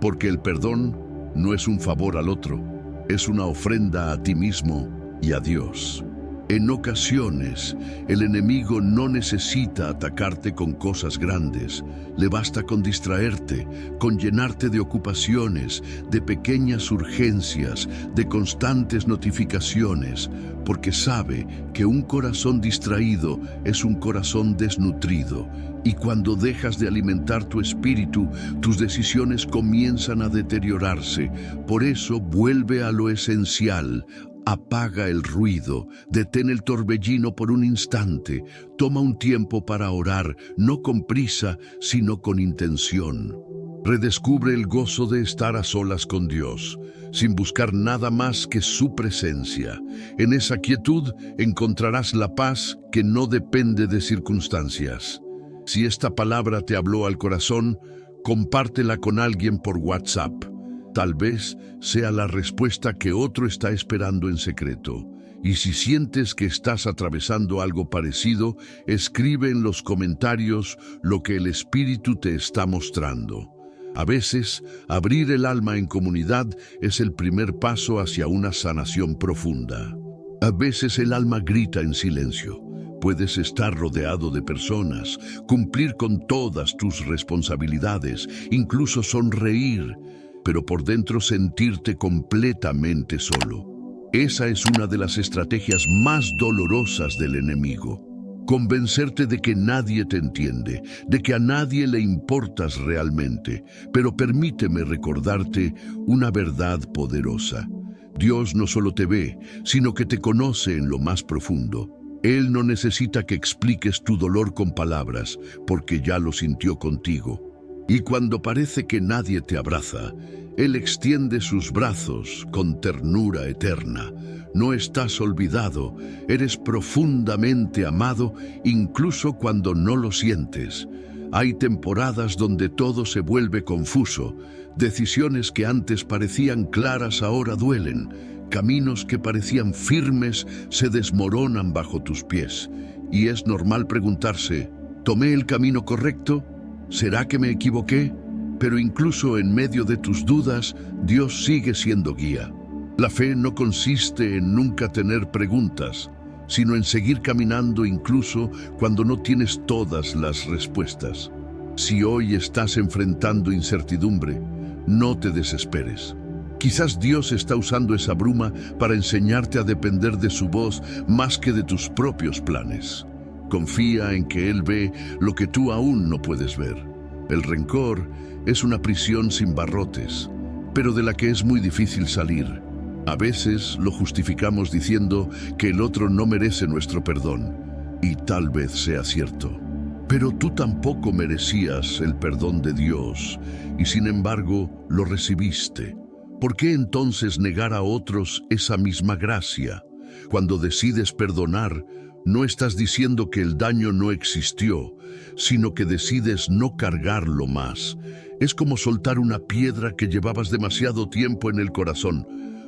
porque el perdón no es un favor al otro, es una ofrenda a ti mismo y a Dios. En ocasiones, el enemigo no necesita atacarte con cosas grandes. Le basta con distraerte, con llenarte de ocupaciones, de pequeñas urgencias, de constantes notificaciones, porque sabe que un corazón distraído es un corazón desnutrido. Y cuando dejas de alimentar tu espíritu, tus decisiones comienzan a deteriorarse. Por eso, vuelve a lo esencial. Apaga el ruido, detén el torbellino por un instante, toma un tiempo para orar, no con prisa, sino con intención. Redescubre el gozo de estar a solas con Dios, sin buscar nada más que su presencia. En esa quietud encontrarás la paz que no depende de circunstancias. Si esta palabra te habló al corazón, compártela con alguien por WhatsApp. Tal vez sea la respuesta que otro está esperando en secreto. Y si sientes que estás atravesando algo parecido, escribe en los comentarios lo que el Espíritu te está mostrando. A veces, abrir el alma en comunidad es el primer paso hacia una sanación profunda. A veces el alma grita en silencio. Puedes estar rodeado de personas, cumplir con todas tus responsabilidades, incluso sonreír, pero por dentro sentirte completamente solo. Esa es una de las estrategias más dolorosas del enemigo. Convencerte de que nadie te entiende, de que a nadie le importas realmente. Pero permíteme recordarte una verdad poderosa. Dios no solo te ve, sino que te conoce en lo más profundo. Él no necesita que expliques tu dolor con palabras, porque ya lo sintió contigo. Y cuando parece que nadie te abraza, Él extiende sus brazos con ternura eterna. No estás olvidado, eres profundamente amado, incluso cuando no lo sientes. Hay temporadas donde todo se vuelve confuso. Decisiones que antes parecían claras ahora duelen. Caminos que parecían firmes se desmoronan bajo tus pies. Y es normal preguntarse, ¿tomé el camino correcto? ¿Será que me equivoqué? Pero incluso en medio de tus dudas, Dios sigue siendo guía. La fe no consiste en nunca tener preguntas, sino en seguir caminando incluso cuando no tienes todas las respuestas. Si hoy estás enfrentando incertidumbre, no te desesperes. Quizás Dios está usando esa bruma para enseñarte a depender de su voz más que de tus propios planes. Confía en que Él ve lo que tú aún no puedes ver. El rencor es una prisión sin barrotes, pero de la que es muy difícil salir. A veces lo justificamos diciendo que el otro no merece nuestro perdón, y tal vez sea cierto. Pero tú tampoco merecías el perdón de Dios, y sin embargo lo recibiste. ¿Por qué entonces negar a otros esa misma gracia? Cuando decides perdonar, no estás diciendo que el daño no existió, sino que decides no cargarlo más. Es como soltar una piedra que llevabas demasiado tiempo en el corazón.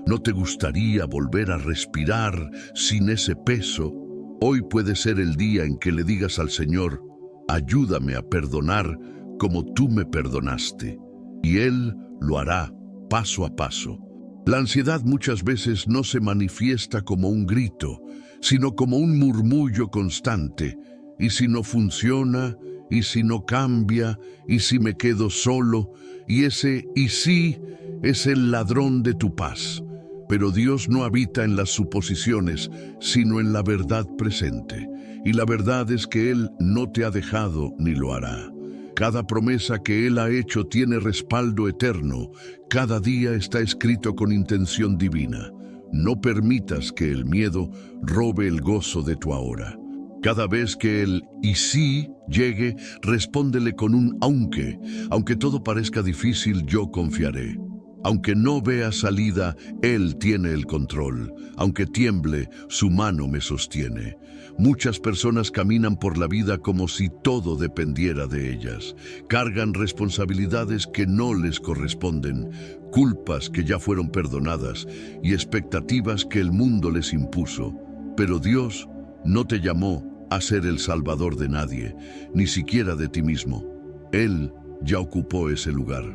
¿No te gustaría volver a respirar sin ese peso? Hoy puede ser el día en que le digas al Señor, ayúdame a perdonar como tú me perdonaste. Y Él lo hará paso a paso. La ansiedad muchas veces no se manifiesta como un grito, sino como un murmullo constante. ¿Y si no funciona? ¿Y si no cambia? ¿Y si me quedo solo? Y ese "y sí" es el ladrón de tu paz. Pero Dios no habita en las suposiciones, sino en la verdad presente. Y la verdad es que Él no te ha dejado ni lo hará. Cada promesa que Él ha hecho tiene respaldo eterno. Cada día está escrito con intención divina. No permitas que el miedo robe el gozo de tu ahora. Cada vez que el "y sí" llegue, respóndele con un "aunque". Aunque todo parezca difícil, yo confiaré. Aunque no vea salida, Él tiene el control. Aunque tiemble, su mano me sostiene. Muchas personas caminan por la vida como si todo dependiera de ellas. Cargan responsabilidades que no les corresponden, culpas que ya fueron perdonadas y expectativas que el mundo les impuso. Pero Dios no te llamó a ser el salvador de nadie, ni siquiera de ti mismo. Él ya ocupó ese lugar.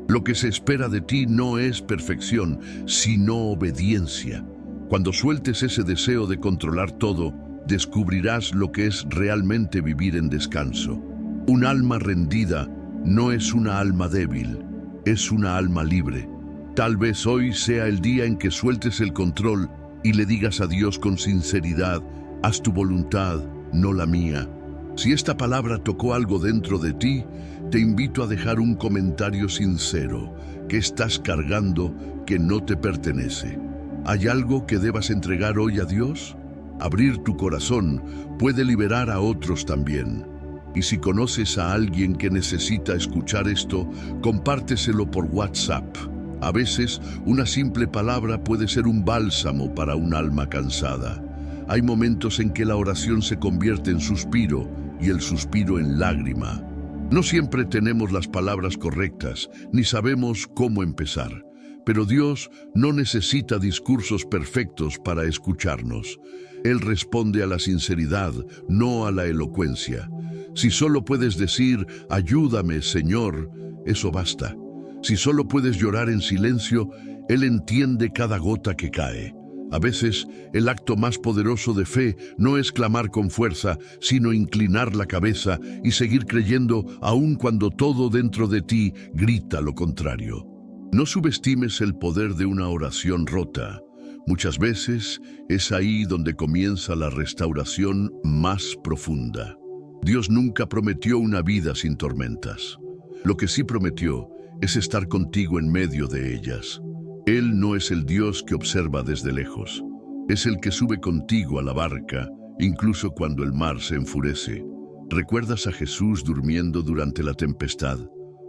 Lo que se espera de ti no es perfección, sino obediencia. Cuando sueltes ese deseo de controlar todo, descubrirás lo que es realmente vivir en descanso. Un alma rendida no es una alma débil, es una alma libre. Tal vez hoy sea el día en que sueltes el control y le digas a Dios con sinceridad, haz tu voluntad, no la mía. Si esta palabra tocó algo dentro de ti, te invito a dejar un comentario sincero. ¿Qué estás cargando que no te pertenece? ¿Hay algo que debas entregar hoy a Dios? Abrir tu corazón puede liberar a otros también. Y si conoces a alguien que necesita escuchar esto, compárteselo por WhatsApp. A veces, una simple palabra puede ser un bálsamo para un alma cansada. Hay momentos en que la oración se convierte en suspiro y el suspiro en lágrima. No siempre tenemos las palabras correctas, ni sabemos cómo empezar. Pero Dios no necesita discursos perfectos para escucharnos. Él responde a la sinceridad, no a la elocuencia. Si solo puedes decir, ayúdame, Señor, eso basta. Si solo puedes llorar en silencio, Él entiende cada gota que cae. A veces, el acto más poderoso de fe no es clamar con fuerza, sino inclinar la cabeza y seguir creyendo aun cuando todo dentro de ti grita lo contrario. No subestimes el poder de una oración rota. Muchas veces es ahí donde comienza la restauración más profunda. Dios nunca prometió una vida sin tormentas. Lo que sí prometió es estar contigo en medio de ellas. Él no es el Dios que observa desde lejos. Es el que sube contigo a la barca, incluso cuando el mar se enfurece. ¿Recuerdas a Jesús durmiendo durante la tempestad?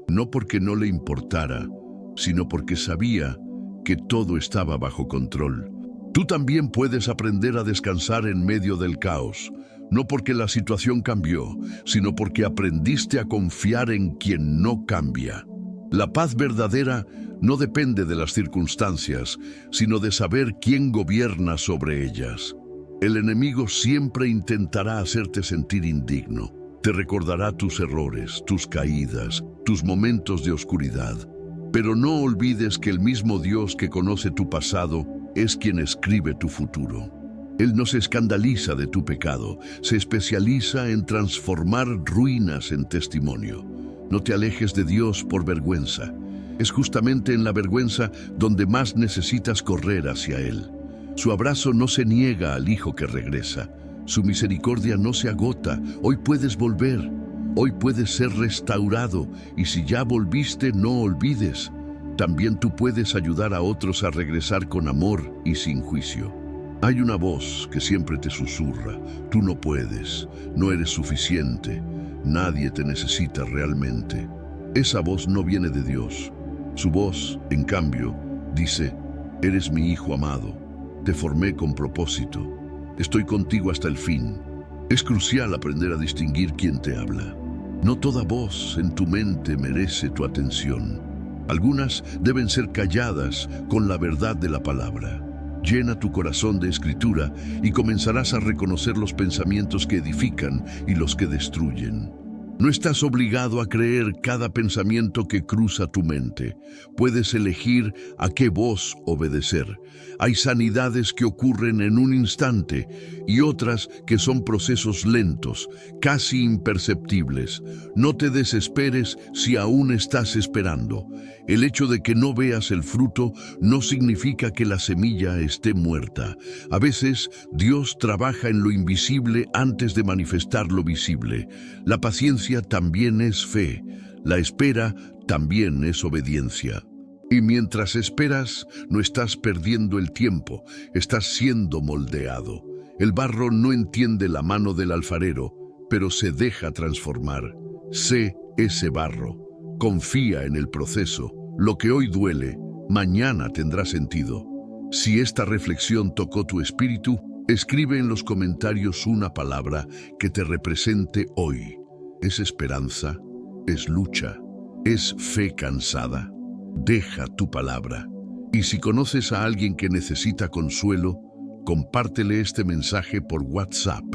No porque no le importara, sino porque sabía que todo estaba bajo control. Tú también puedes aprender a descansar en medio del caos, no porque la situación cambió, sino porque aprendiste a confiar en quien no cambia. La paz verdadera no depende de las circunstancias, sino de saber quién gobierna sobre ellas. El enemigo siempre intentará hacerte sentir indigno. Te recordará tus errores, tus caídas, tus momentos de oscuridad. Pero no olvides que el mismo Dios que conoce tu pasado es quien escribe tu futuro. Él no se escandaliza de tu pecado, se especializa en transformar ruinas en testimonio. No te alejes de Dios por vergüenza. Es justamente en la vergüenza donde más necesitas correr hacia Él. Su abrazo no se niega al hijo que regresa. Su misericordia no se agota. Hoy puedes volver. Hoy puedes ser restaurado. Y si ya volviste, no olvides. También tú puedes ayudar a otros a regresar con amor y sin juicio. Hay una voz que siempre te susurra. Tú no puedes. No eres suficiente. Nadie te necesita realmente. Esa voz no viene de Dios. Su voz, en cambio, dice, eres mi hijo amado, te formé con propósito, estoy contigo hasta el fin. Es crucial aprender a distinguir quién te habla. No toda voz en tu mente merece tu atención. Algunas deben ser calladas con la verdad de la palabra. Llena tu corazón de escritura y comenzarás a reconocer los pensamientos que edifican y los que destruyen. No estás obligado a creer cada pensamiento que cruza tu mente. Puedes elegir a qué voz obedecer. Hay sanidades que ocurren en un instante y otras que son procesos lentos, casi imperceptibles. No te desesperes si aún estás esperando. El hecho de que no veas el fruto no significa que la semilla esté muerta. A veces, Dios trabaja en lo invisible antes de manifestar lo visible. La paciencia también es fe. La espera también es obediencia. Y mientras esperas, no estás perdiendo el tiempo, estás siendo moldeado. El barro no entiende la mano del alfarero, pero se deja transformar. Sé ese barro. Confía en el proceso. Lo que hoy duele, mañana tendrá sentido. Si esta reflexión tocó tu espíritu, escribe en los comentarios una palabra que te represente hoy. ¿Es esperanza? ¿Es lucha? ¿Es fe cansada? Deja tu palabra. Y si conoces a alguien que necesita consuelo, compártele este mensaje por WhatsApp.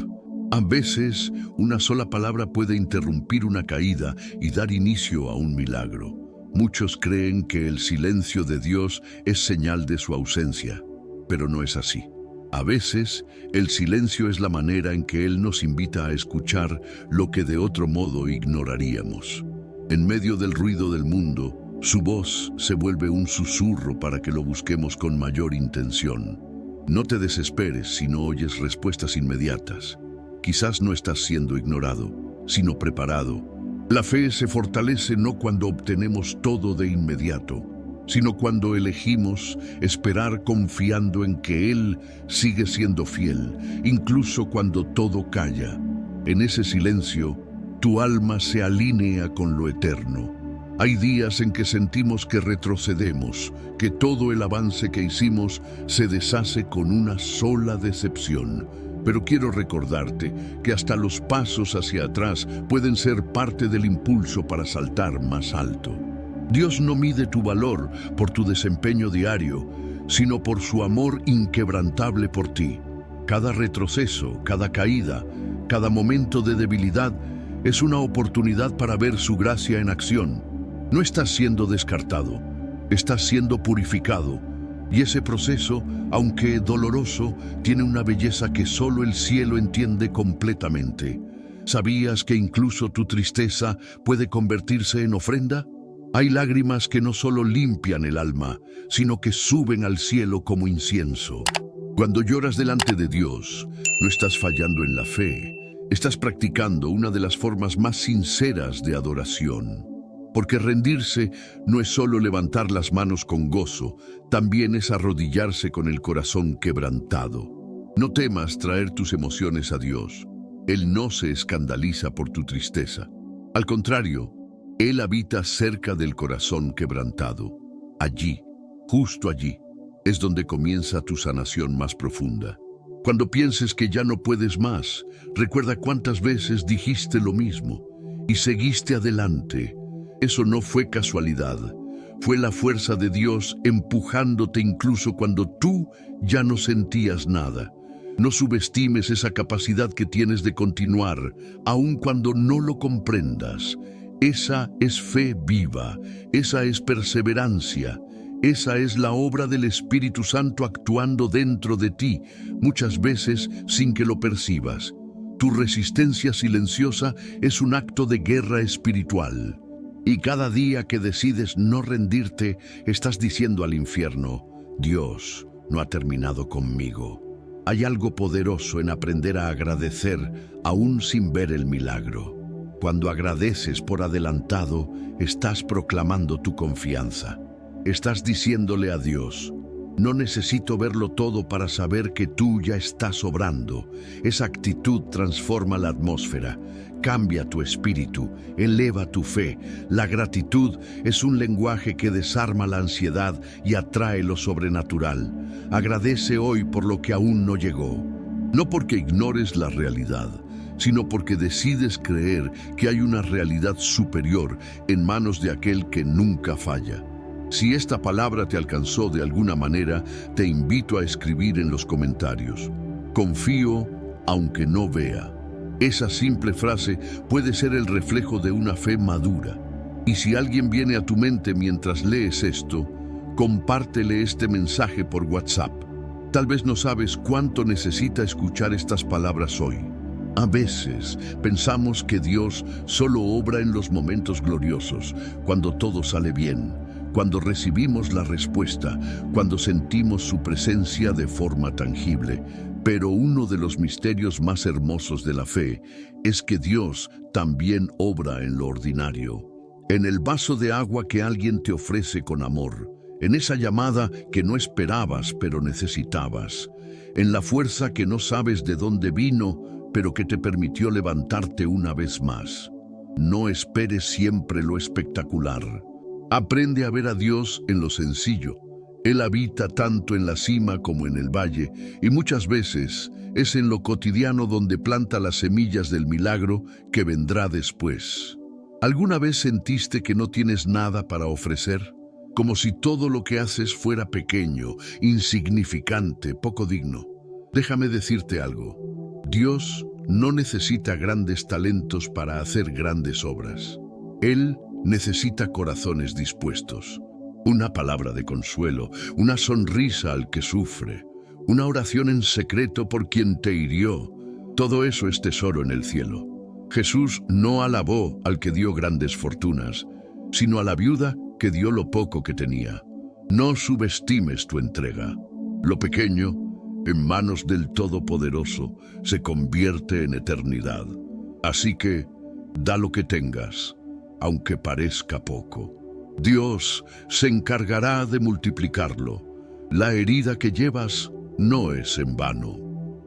A veces, una sola palabra puede interrumpir una caída y dar inicio a un milagro. Muchos creen que el silencio de Dios es señal de su ausencia, pero no es así. A veces, el silencio es la manera en que Él nos invita a escuchar lo que de otro modo ignoraríamos. En medio del ruido del mundo, su voz se vuelve un susurro para que lo busquemos con mayor intención. No te desesperes si no oyes respuestas inmediatas. Quizás no estás siendo ignorado, sino preparado. La fe se fortalece no cuando obtenemos todo de inmediato, sino cuando elegimos esperar confiando en que Él sigue siendo fiel, incluso cuando todo calla. En ese silencio, tu alma se alinea con lo eterno. Hay días en que sentimos que retrocedemos, que todo el avance que hicimos se deshace con una sola decepción. Pero quiero recordarte que hasta los pasos hacia atrás pueden ser parte del impulso para saltar más alto. Dios no mide tu valor por tu desempeño diario, sino por su amor inquebrantable por ti. Cada retroceso, cada caída, cada momento de debilidad es una oportunidad para ver su gracia en acción. No estás siendo descartado, estás siendo purificado. Y ese proceso, aunque doloroso, tiene una belleza que solo el cielo entiende completamente. ¿Sabías que incluso tu tristeza puede convertirse en ofrenda? Hay lágrimas que no solo limpian el alma, sino que suben al cielo como incienso. Cuando lloras delante de Dios, no estás fallando en la fe, estás practicando una de las formas más sinceras de adoración. Porque rendirse no es solo levantar las manos con gozo, también es arrodillarse con el corazón quebrantado. No temas traer tus emociones a Dios. Él no se escandaliza por tu tristeza. Al contrario, Él habita cerca del corazón quebrantado. Allí, justo allí, es donde comienza tu sanación más profunda. Cuando pienses que ya no puedes más, recuerda cuántas veces dijiste lo mismo y seguiste adelante. Eso no fue casualidad, fue la fuerza de Dios empujándote incluso cuando tú ya no sentías nada. No subestimes esa capacidad que tienes de continuar, aun cuando no lo comprendas. Esa es fe viva, esa es perseverancia, esa es la obra del Espíritu Santo actuando dentro de ti, muchas veces sin que lo percibas. Tu resistencia silenciosa es un acto de guerra espiritual. Y cada día que decides no rendirte, estás diciendo al infierno, Dios no ha terminado conmigo. Hay algo poderoso en aprender a agradecer aún sin ver el milagro. Cuando agradeces por adelantado, estás proclamando tu confianza. Estás diciéndole a Dios, no necesito verlo todo para saber que tú ya estás obrando. Esa actitud transforma la atmósfera, cambia tu espíritu, eleva tu fe. La gratitud es un lenguaje que desarma la ansiedad y atrae lo sobrenatural. Agradece hoy por lo que aún no llegó. No porque ignores la realidad, sino porque decides creer que hay una realidad superior en manos de aquel que nunca falla. Si esta palabra te alcanzó de alguna manera, te invito a escribir en los comentarios. Confío aunque no vea. Esa simple frase puede ser el reflejo de una fe madura. Y si alguien viene a tu mente mientras lees esto, compártele este mensaje por WhatsApp. Tal vez no sabes cuánto necesita escuchar estas palabras hoy. A veces pensamos que Dios solo obra en los momentos gloriosos, cuando todo sale bien, cuando recibimos la respuesta, cuando sentimos su presencia de forma tangible. Pero uno de los misterios más hermosos de la fe es que Dios también obra en lo ordinario. En el vaso de agua que alguien te ofrece con amor, en esa llamada que no esperabas pero necesitabas, en la fuerza que no sabes de dónde vino, pero que te permitió levantarte una vez más. No esperes siempre lo espectacular. Aprende a ver a Dios en lo sencillo. Él habita tanto en la cima como en el valle, y muchas veces es en lo cotidiano donde planta las semillas del milagro que vendrá después. ¿Alguna vez sentiste que no tienes nada para ofrecer? Como si todo lo que haces fuera pequeño, insignificante, poco digno. Déjame decirte algo. Dios no necesita grandes talentos para hacer grandes obras. Él necesita corazones dispuestos. Una palabra de consuelo, una sonrisa al que sufre, una oración en secreto por quien te hirió. Todo eso es tesoro en el cielo. Jesús no alabó al que dio grandes fortunas, sino a la viuda que dio lo poco que tenía. No subestimes tu entrega. Lo pequeño, en manos del Todopoderoso, se convierte en eternidad. Así que, da lo que tengas, aunque parezca poco. Dios se encargará de multiplicarlo. La herida que llevas no es en vano.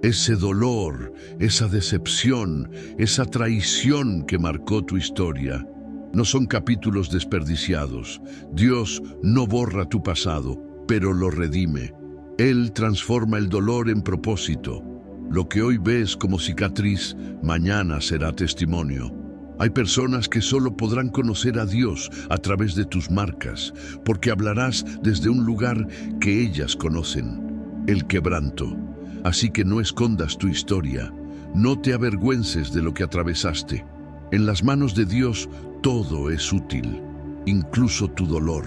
Ese dolor, esa decepción, esa traición que marcó tu historia, no son capítulos desperdiciados. Dios no borra tu pasado, pero lo redime. Él transforma el dolor en propósito. Lo que hoy ves como cicatriz, mañana será testimonio. Hay personas que solo podrán conocer a Dios a través de tus marcas, porque hablarás desde un lugar que ellas conocen, el quebranto. Así que no escondas tu historia, no te avergüences de lo que atravesaste. En las manos de Dios todo es útil, incluso tu dolor.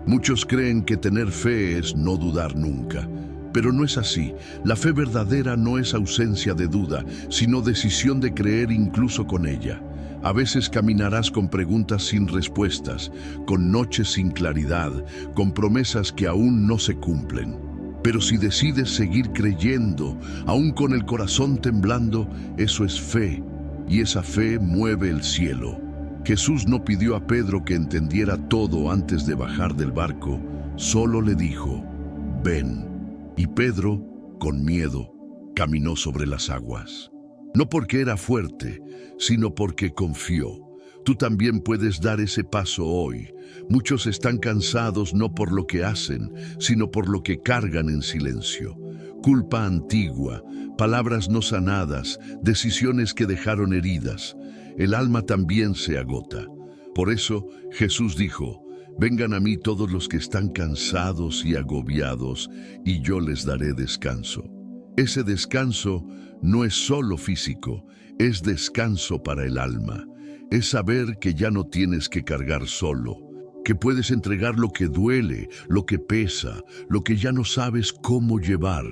Muchos creen que tener fe es no dudar nunca, pero no es así. La fe verdadera no es ausencia de duda, sino decisión de creer incluso con ella. A veces caminarás con preguntas sin respuestas, con noches sin claridad, con promesas que aún no se cumplen. Pero si decides seguir creyendo, aún con el corazón temblando, eso es fe, y esa fe mueve el cielo. Jesús no pidió a Pedro que entendiera todo antes de bajar del barco, solo le dijo, ven. Y Pedro, con miedo, caminó sobre las aguas. No porque era fuerte, sino porque confió. Tú también puedes dar ese paso hoy. Muchos están cansados no por lo que hacen, sino por lo que cargan en silencio. Culpa antigua, palabras no sanadas, decisiones que dejaron heridas. El alma también se agota. Por eso Jesús dijo, vengan a mí todos los que están cansados y agobiados, y yo les daré descanso. Ese descanso no es solo físico, es descanso para el alma. Es saber que ya no tienes que cargar solo, que puedes entregar lo que duele, lo que pesa, lo que ya no sabes cómo llevar.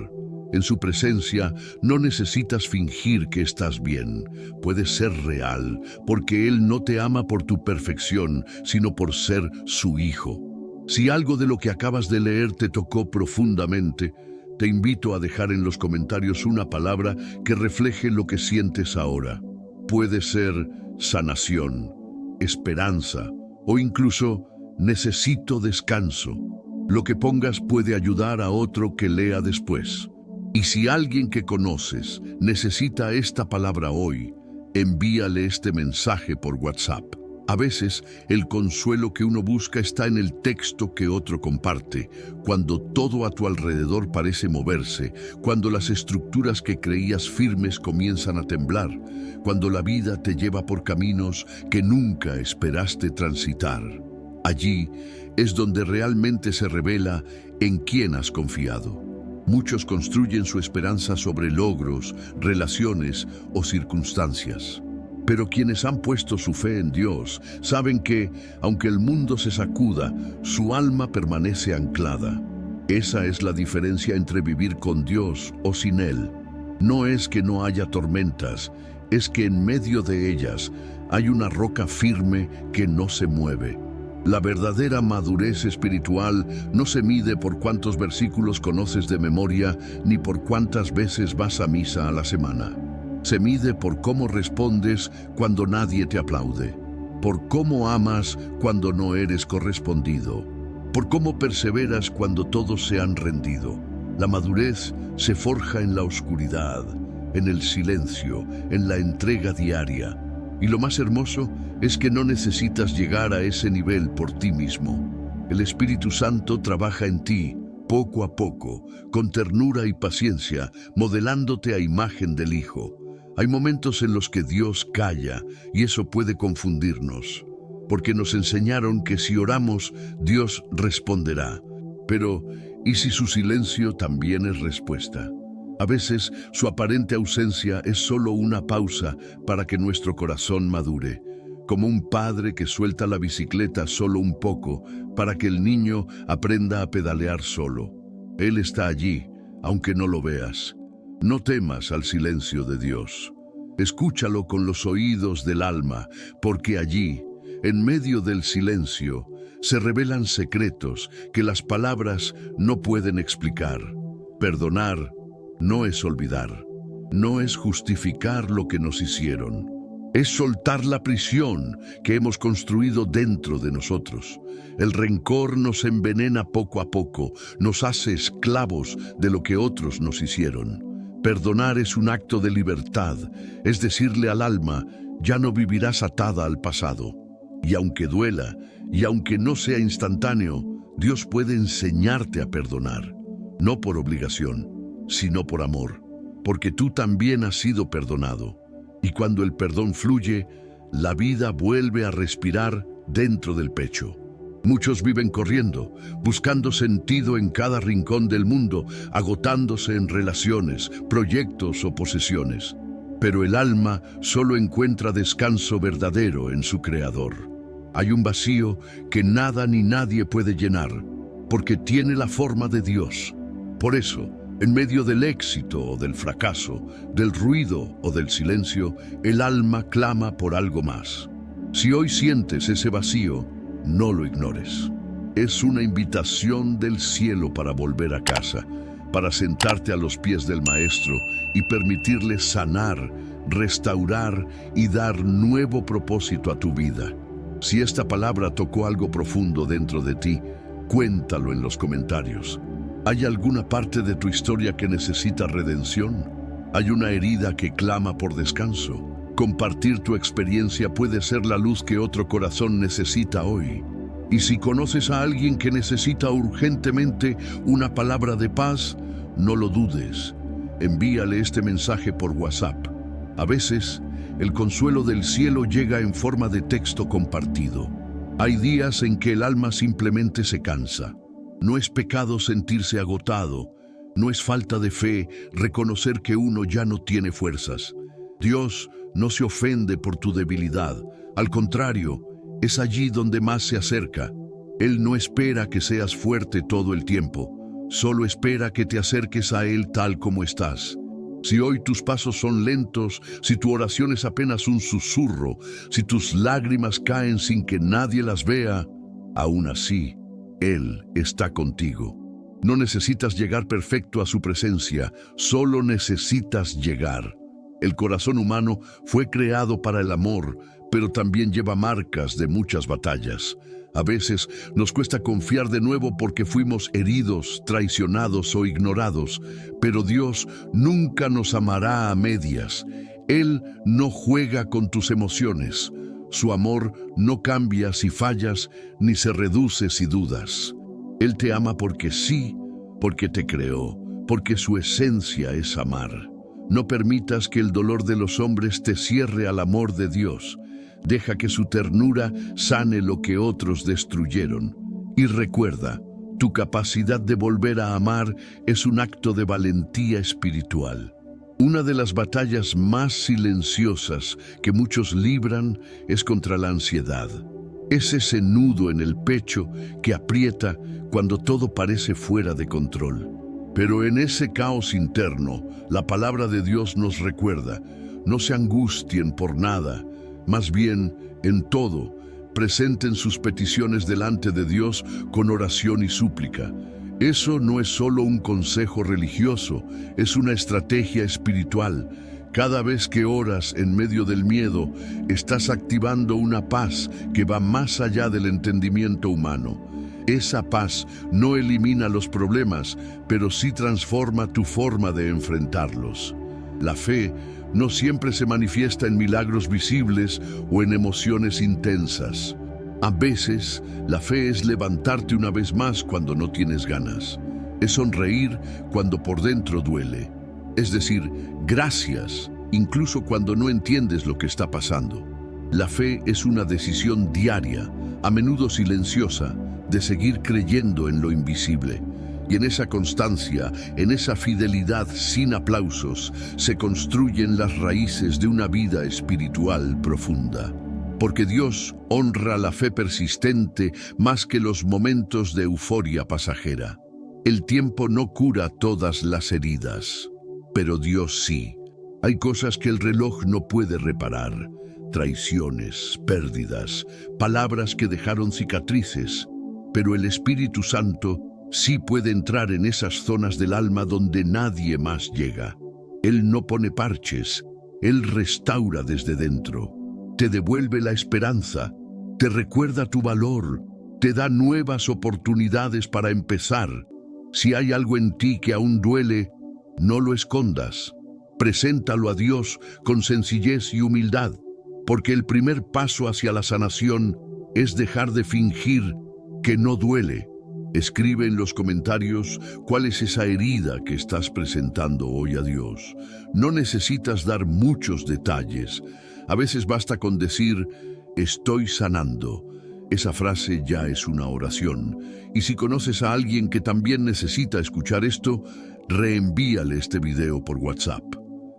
En su presencia no necesitas fingir que estás bien, puedes ser real, porque Él no te ama por tu perfección, sino por ser su hijo. Si algo de lo que acabas de leer te tocó profundamente, te invito a dejar en los comentarios una palabra que refleje lo que sientes ahora. Puede ser sanación, esperanza o incluso necesito descanso. Lo que pongas puede ayudar a otro que lea después. Y si alguien que conoces necesita esta palabra hoy, envíale este mensaje por WhatsApp. A veces, el consuelo que uno busca está en el texto que otro comparte, cuando todo a tu alrededor parece moverse, cuando las estructuras que creías firmes comienzan a temblar, cuando la vida te lleva por caminos que nunca esperaste transitar. Allí es donde realmente se revela en quién has confiado. Muchos construyen su esperanza sobre logros, relaciones o circunstancias. Pero quienes han puesto su fe en Dios saben que, aunque el mundo se sacuda, su alma permanece anclada. Esa es la diferencia entre vivir con Dios o sin Él. No es que no haya tormentas, es que en medio de ellas hay una roca firme que no se mueve. La verdadera madurez espiritual no se mide por cuántos versículos conoces de memoria ni por cuántas veces vas a misa a la semana. Se mide por cómo respondes cuando nadie te aplaude, por cómo amas cuando no eres correspondido, por cómo perseveras cuando todos se han rendido. La madurez se forja en la oscuridad, en el silencio, en la entrega diaria. Y lo más hermoso es que no necesitas llegar a ese nivel por ti mismo. El Espíritu Santo trabaja en ti, poco a poco, con ternura y paciencia, modelándote a imagen del Hijo. Hay momentos en los que Dios calla y eso puede confundirnos, porque nos enseñaron que si oramos, Dios responderá. Pero, ¿y si su silencio también es respuesta? A veces, su aparente ausencia es solo una pausa para que nuestro corazón madure, como un padre que suelta la bicicleta solo un poco para que el niño aprenda a pedalear solo. Él está allí, aunque no lo veas. No temas al silencio de Dios. Escúchalo con los oídos del alma, porque allí, en medio del silencio, se revelan secretos que las palabras no pueden explicar. Perdonar no es olvidar, no es justificar lo que nos hicieron. Es soltar la prisión que hemos construido dentro de nosotros. El rencor nos envenena poco a poco, nos hace esclavos de lo que otros nos hicieron. Perdonar es un acto de libertad, es decirle al alma, ya no vivirás atada al pasado. Y aunque duela, y aunque no sea instantáneo, Dios puede enseñarte a perdonar, no por obligación, sino por amor, porque tú también has sido perdonado. Y cuando el perdón fluye, la vida vuelve a respirar dentro del pecho. Muchos viven corriendo, buscando sentido en cada rincón del mundo, agotándose en relaciones, proyectos o posesiones. Pero el alma solo encuentra descanso verdadero en su Creador. Hay un vacío que nada ni nadie puede llenar, porque tiene la forma de Dios. Por eso, en medio del éxito o del fracaso, del ruido o del silencio, el alma clama por algo más. Si hoy sientes ese vacío, no lo ignores. Es una invitación del cielo para volver a casa, para sentarte a los pies del Maestro y permitirle sanar, restaurar y dar nuevo propósito a tu vida. Si esta palabra tocó algo profundo dentro de ti, cuéntalo en los comentarios. ¿Hay alguna parte de tu historia que necesita redención? ¿Hay una herida que clama por descanso? Compartir tu experiencia puede ser la luz que otro corazón necesita hoy. Y si conoces a alguien que necesita urgentemente una palabra de paz, no lo dudes. Envíale este mensaje por WhatsApp. A veces, el consuelo del cielo llega en forma de texto compartido. Hay días en que el alma simplemente se cansa. No es pecado sentirse agotado. No es falta de fe reconocer que uno ya no tiene fuerzas. Dios no se ofende por tu debilidad. Al contrario, es allí donde más se acerca. Él no espera que seas fuerte todo el tiempo. Solo espera que te acerques a Él tal como estás. Si hoy tus pasos son lentos, si tu oración es apenas un susurro, si tus lágrimas caen sin que nadie las vea, aún así, Él está contigo. No necesitas llegar perfecto a su presencia, solo necesitas llegar. El corazón humano fue creado para el amor, pero también lleva marcas de muchas batallas. A veces nos cuesta confiar de nuevo porque fuimos heridos, traicionados o ignorados, pero Dios nunca nos amará a medias. Él no juega con tus emociones. Su amor no cambia si fallas, ni se reduce si dudas. Él te ama porque sí, porque te creó, porque su esencia es amar. No permitas que el dolor de los hombres te cierre al amor de Dios. Deja que su ternura sane lo que otros destruyeron. Y recuerda, tu capacidad de volver a amar es un acto de valentía espiritual. Una de las batallas más silenciosas que muchos libran es contra la ansiedad. Es ese nudo en el pecho que aprieta cuando todo parece fuera de control. Pero en ese caos interno, la palabra de Dios nos recuerda, no se angustien por nada, más bien, en todo, presenten sus peticiones delante de Dios con oración y súplica. Eso no es solo un consejo religioso, es una estrategia espiritual. Cada vez que oras en medio del miedo, estás activando una paz que va más allá del entendimiento humano. Esa paz no elimina los problemas, pero sí transforma tu forma de enfrentarlos. La fe no siempre se manifiesta en milagros visibles o en emociones intensas. A veces, la fe es levantarte una vez más cuando no tienes ganas. Es sonreír cuando por dentro duele. Es decir, gracias, incluso cuando no entiendes lo que está pasando. La fe es una decisión diaria, a menudo silenciosa, de seguir creyendo en lo invisible. Y en esa constancia, en esa fidelidad sin aplausos, se construyen las raíces de una vida espiritual profunda. Porque Dios honra la fe persistente más que los momentos de euforia pasajera. El tiempo no cura todas las heridas, pero Dios sí. Hay cosas que el reloj no puede reparar. Traiciones, pérdidas, palabras que dejaron cicatrices. Pero el Espíritu Santo sí puede entrar en esas zonas del alma donde nadie más llega. Él no pone parches, Él restaura desde dentro. Te devuelve la esperanza, te recuerda tu valor, te da nuevas oportunidades para empezar. Si hay algo en ti que aún duele, No lo escondas. Preséntalo a Dios con sencillez y humildad, porque el primer paso hacia la sanación es dejar de fingir que no duele. Escribe en los comentarios cuál es esa herida que estás presentando hoy a Dios. No necesitas dar muchos detalles. A veces basta con decir, estoy sanando. Esa frase ya es una oración. Y si conoces a alguien que también necesita escuchar esto, reenvíale este video por WhatsApp.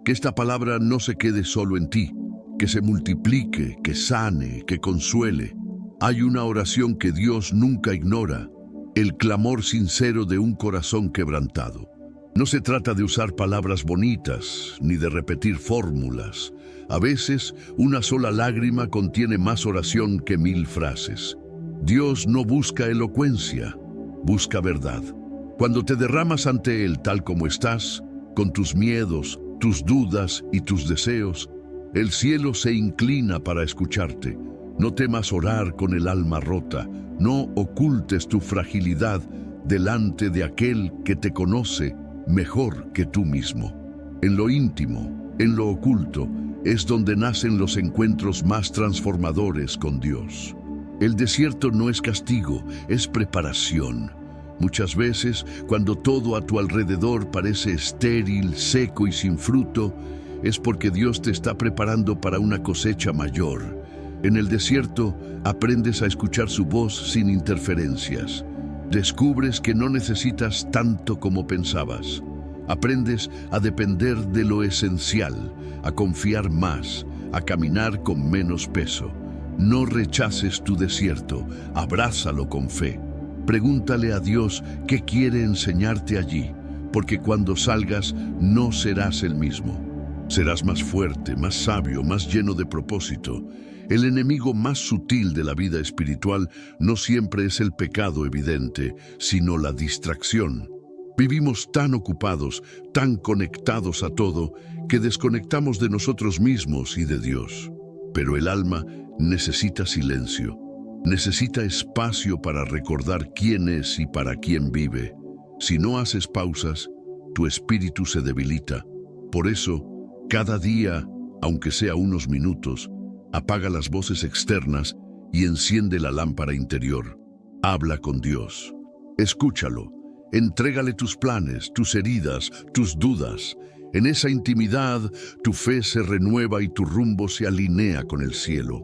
Que esta palabra no se quede solo en ti, que se multiplique, que sane, que consuele. Hay una oración que Dios nunca ignora, el clamor sincero de un corazón quebrantado. No se trata de usar palabras bonitas, ni de repetir fórmulas. A veces, una sola lágrima contiene más oración que 1000 frases. Dios no busca elocuencia, busca verdad. Cuando te derramas ante Él tal como estás, con tus miedos, tus dudas y tus deseos, el cielo se inclina para escucharte. No temas orar con el alma rota, no ocultes tu fragilidad delante de aquel que te conoce mejor que tú mismo. En lo íntimo, en lo oculto, es donde nacen los encuentros más transformadores con Dios. El desierto no es castigo, es preparación. Muchas veces, cuando todo a tu alrededor parece estéril, seco y sin fruto, es porque Dios te está preparando para una cosecha mayor. En el desierto, aprendes a escuchar su voz sin interferencias. Descubres que no necesitas tanto como pensabas. Aprendes a depender de lo esencial, a confiar más, a caminar con menos peso. No rechaces tu desierto, abrázalo con fe. Pregúntale a Dios qué quiere enseñarte allí, porque cuando salgas no serás el mismo. Serás más fuerte, más sabio, más lleno de propósito. El enemigo más sutil de la vida espiritual no siempre es el pecado evidente, sino la distracción. Vivimos tan ocupados, tan conectados a todo, que desconectamos de nosotros mismos y de Dios. Pero el alma necesita silencio, necesita espacio para recordar quién es y para quién vive. Si no haces pausas, tu espíritu se debilita. Por eso, cada día, aunque sea unos minutos, apaga las voces externas y enciende la lámpara interior. Habla con Dios. Escúchalo. Entrégale tus planes, tus heridas, tus dudas. En esa intimidad, tu fe se renueva y tu rumbo se alinea con el cielo.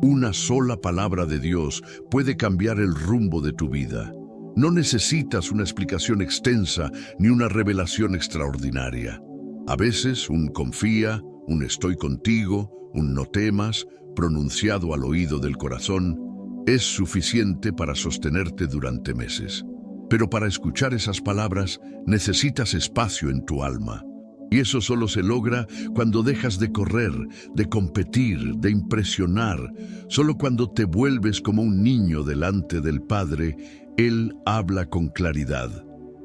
Una sola palabra de Dios puede cambiar el rumbo de tu vida. No necesitas una explicación extensa ni una revelación extraordinaria. A veces un confía, un estoy contigo, un no temas, pronunciado al oído del corazón, es suficiente para sostenerte durante meses. Pero para escuchar esas palabras necesitas espacio en tu alma. Y eso solo se logra cuando dejas de correr, de competir, de impresionar. Solo cuando te vuelves como un niño delante del Padre, Él habla con claridad.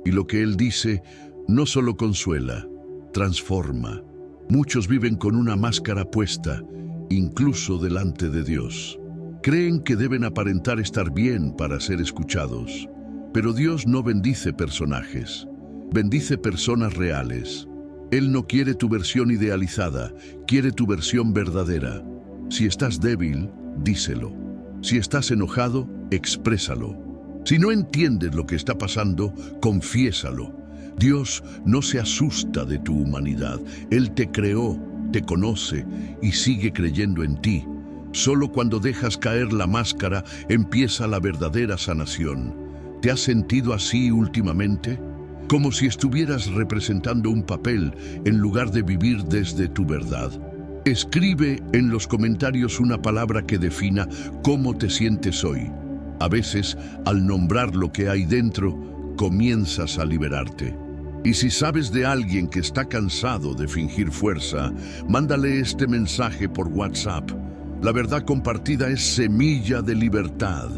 Y lo que Él dice no solo consuela, transforma. Muchos viven con una máscara puesta, incluso delante de Dios. Creen que deben aparentar estar bien para ser escuchados. Pero Dios no bendice personajes, bendice personas reales. Él no quiere tu versión idealizada, quiere tu versión verdadera. Si estás débil, díselo. Si estás enojado, exprésalo. Si no entiendes lo que está pasando, confiésalo. Dios no se asusta de tu humanidad. Él te creó, te conoce y sigue creyendo en ti. Solo cuando dejas caer la máscara empieza la verdadera sanación. ¿Te has sentido así últimamente? Como si estuvieras representando un papel en lugar de vivir desde tu verdad. Escribe en los comentarios una palabra que defina cómo te sientes hoy. A veces, al nombrar lo que hay dentro, comienzas a liberarte. Y si sabes de alguien que está cansado de fingir fuerza, mándale este mensaje por WhatsApp. La verdad compartida es semilla de libertad.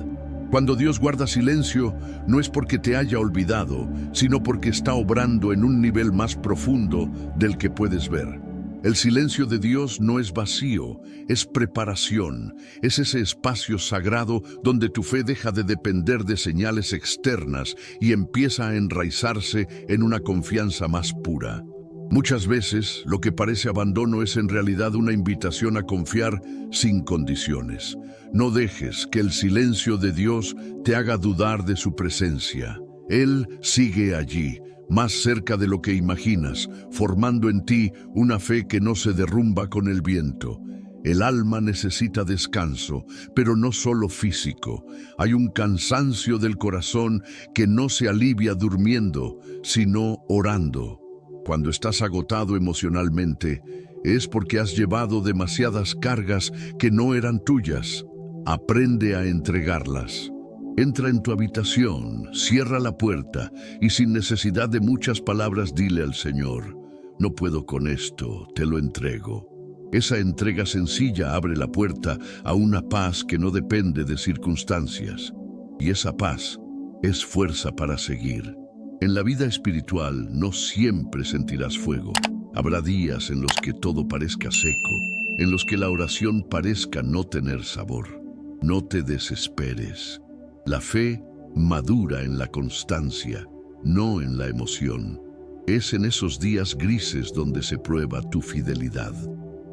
Cuando Dios guarda silencio, no es porque te haya olvidado, sino porque está obrando en un nivel más profundo del que puedes ver. El silencio de Dios no es vacío, es preparación, es ese espacio sagrado donde tu fe deja de depender de señales externas y empieza a enraizarse en una confianza más pura. Muchas veces, lo que parece abandono es en realidad una invitación a confiar sin condiciones. No dejes que el silencio de Dios te haga dudar de su presencia. Él sigue allí, más cerca de lo que imaginas, formando en ti una fe que no se derrumba con el viento. El alma necesita descanso, pero no solo físico. Hay un cansancio del corazón que no se alivia durmiendo, sino orando. Cuando estás agotado emocionalmente, es porque has llevado demasiadas cargas que no eran tuyas. Aprende a entregarlas. Entra en tu habitación, cierra la puerta y sin necesidad de muchas palabras dile al Señor: no puedo con esto, te lo entrego. Esa entrega sencilla abre la puerta a una paz que no depende de circunstancias. Y esa paz es fuerza para seguir. En la vida espiritual no siempre sentirás fuego. Habrá días en los que todo parezca seco, en los que la oración parezca no tener sabor. No te desesperes. La fe madura en la constancia, no en la emoción. Es en esos días grises donde se prueba tu fidelidad.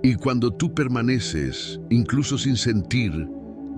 Y cuando tú permaneces, incluso sin sentir,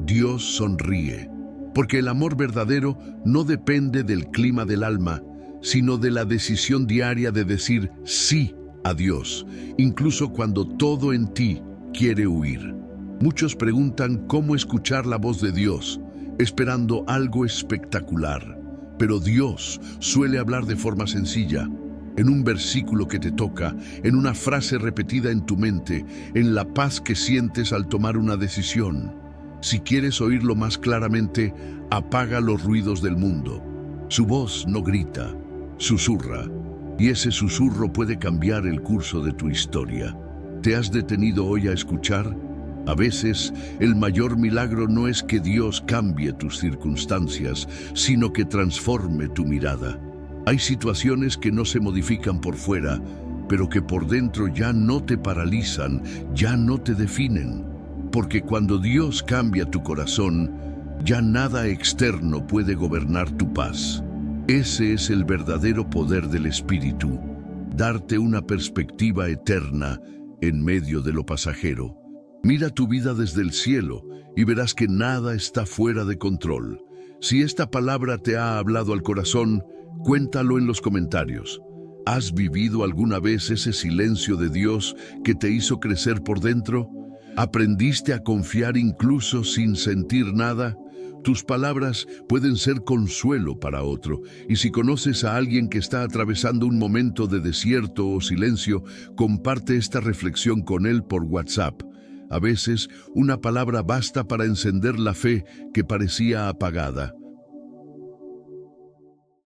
Dios sonríe. Porque el amor verdadero no depende del clima del alma, sino de la decisión diaria de decir sí a Dios, incluso cuando todo en ti quiere huir. Muchos preguntan cómo escuchar la voz de Dios, esperando algo espectacular. Pero Dios suele hablar de forma sencilla, en un versículo que te toca, en una frase repetida en tu mente, en la paz que sientes al tomar una decisión. Si quieres oírlo más claramente, apaga los ruidos del mundo. Su voz no grita, susurra, y ese susurro puede cambiar el curso de tu historia. ¿Te has detenido hoy a escuchar? A veces, el mayor milagro no es que Dios cambie tus circunstancias, sino que transforme tu mirada. Hay situaciones que no se modifican por fuera, pero que por dentro ya no te paralizan, ya no te definen. Porque cuando Dios cambia tu corazón, ya nada externo puede gobernar tu paz. Ese es el verdadero poder del Espíritu, darte una perspectiva eterna en medio de lo pasajero. Mira tu vida desde el cielo y verás que nada está fuera de control. Si esta palabra te ha hablado al corazón, cuéntalo en los comentarios. ¿Has vivido alguna vez ese silencio de Dios que te hizo crecer por dentro? ¿Aprendiste a confiar incluso sin sentir nada? Tus palabras pueden ser consuelo para otro, y si conoces a alguien que está atravesando un momento de desierto o silencio, comparte esta reflexión con él por WhatsApp. A veces, una palabra basta para encender la fe que parecía apagada.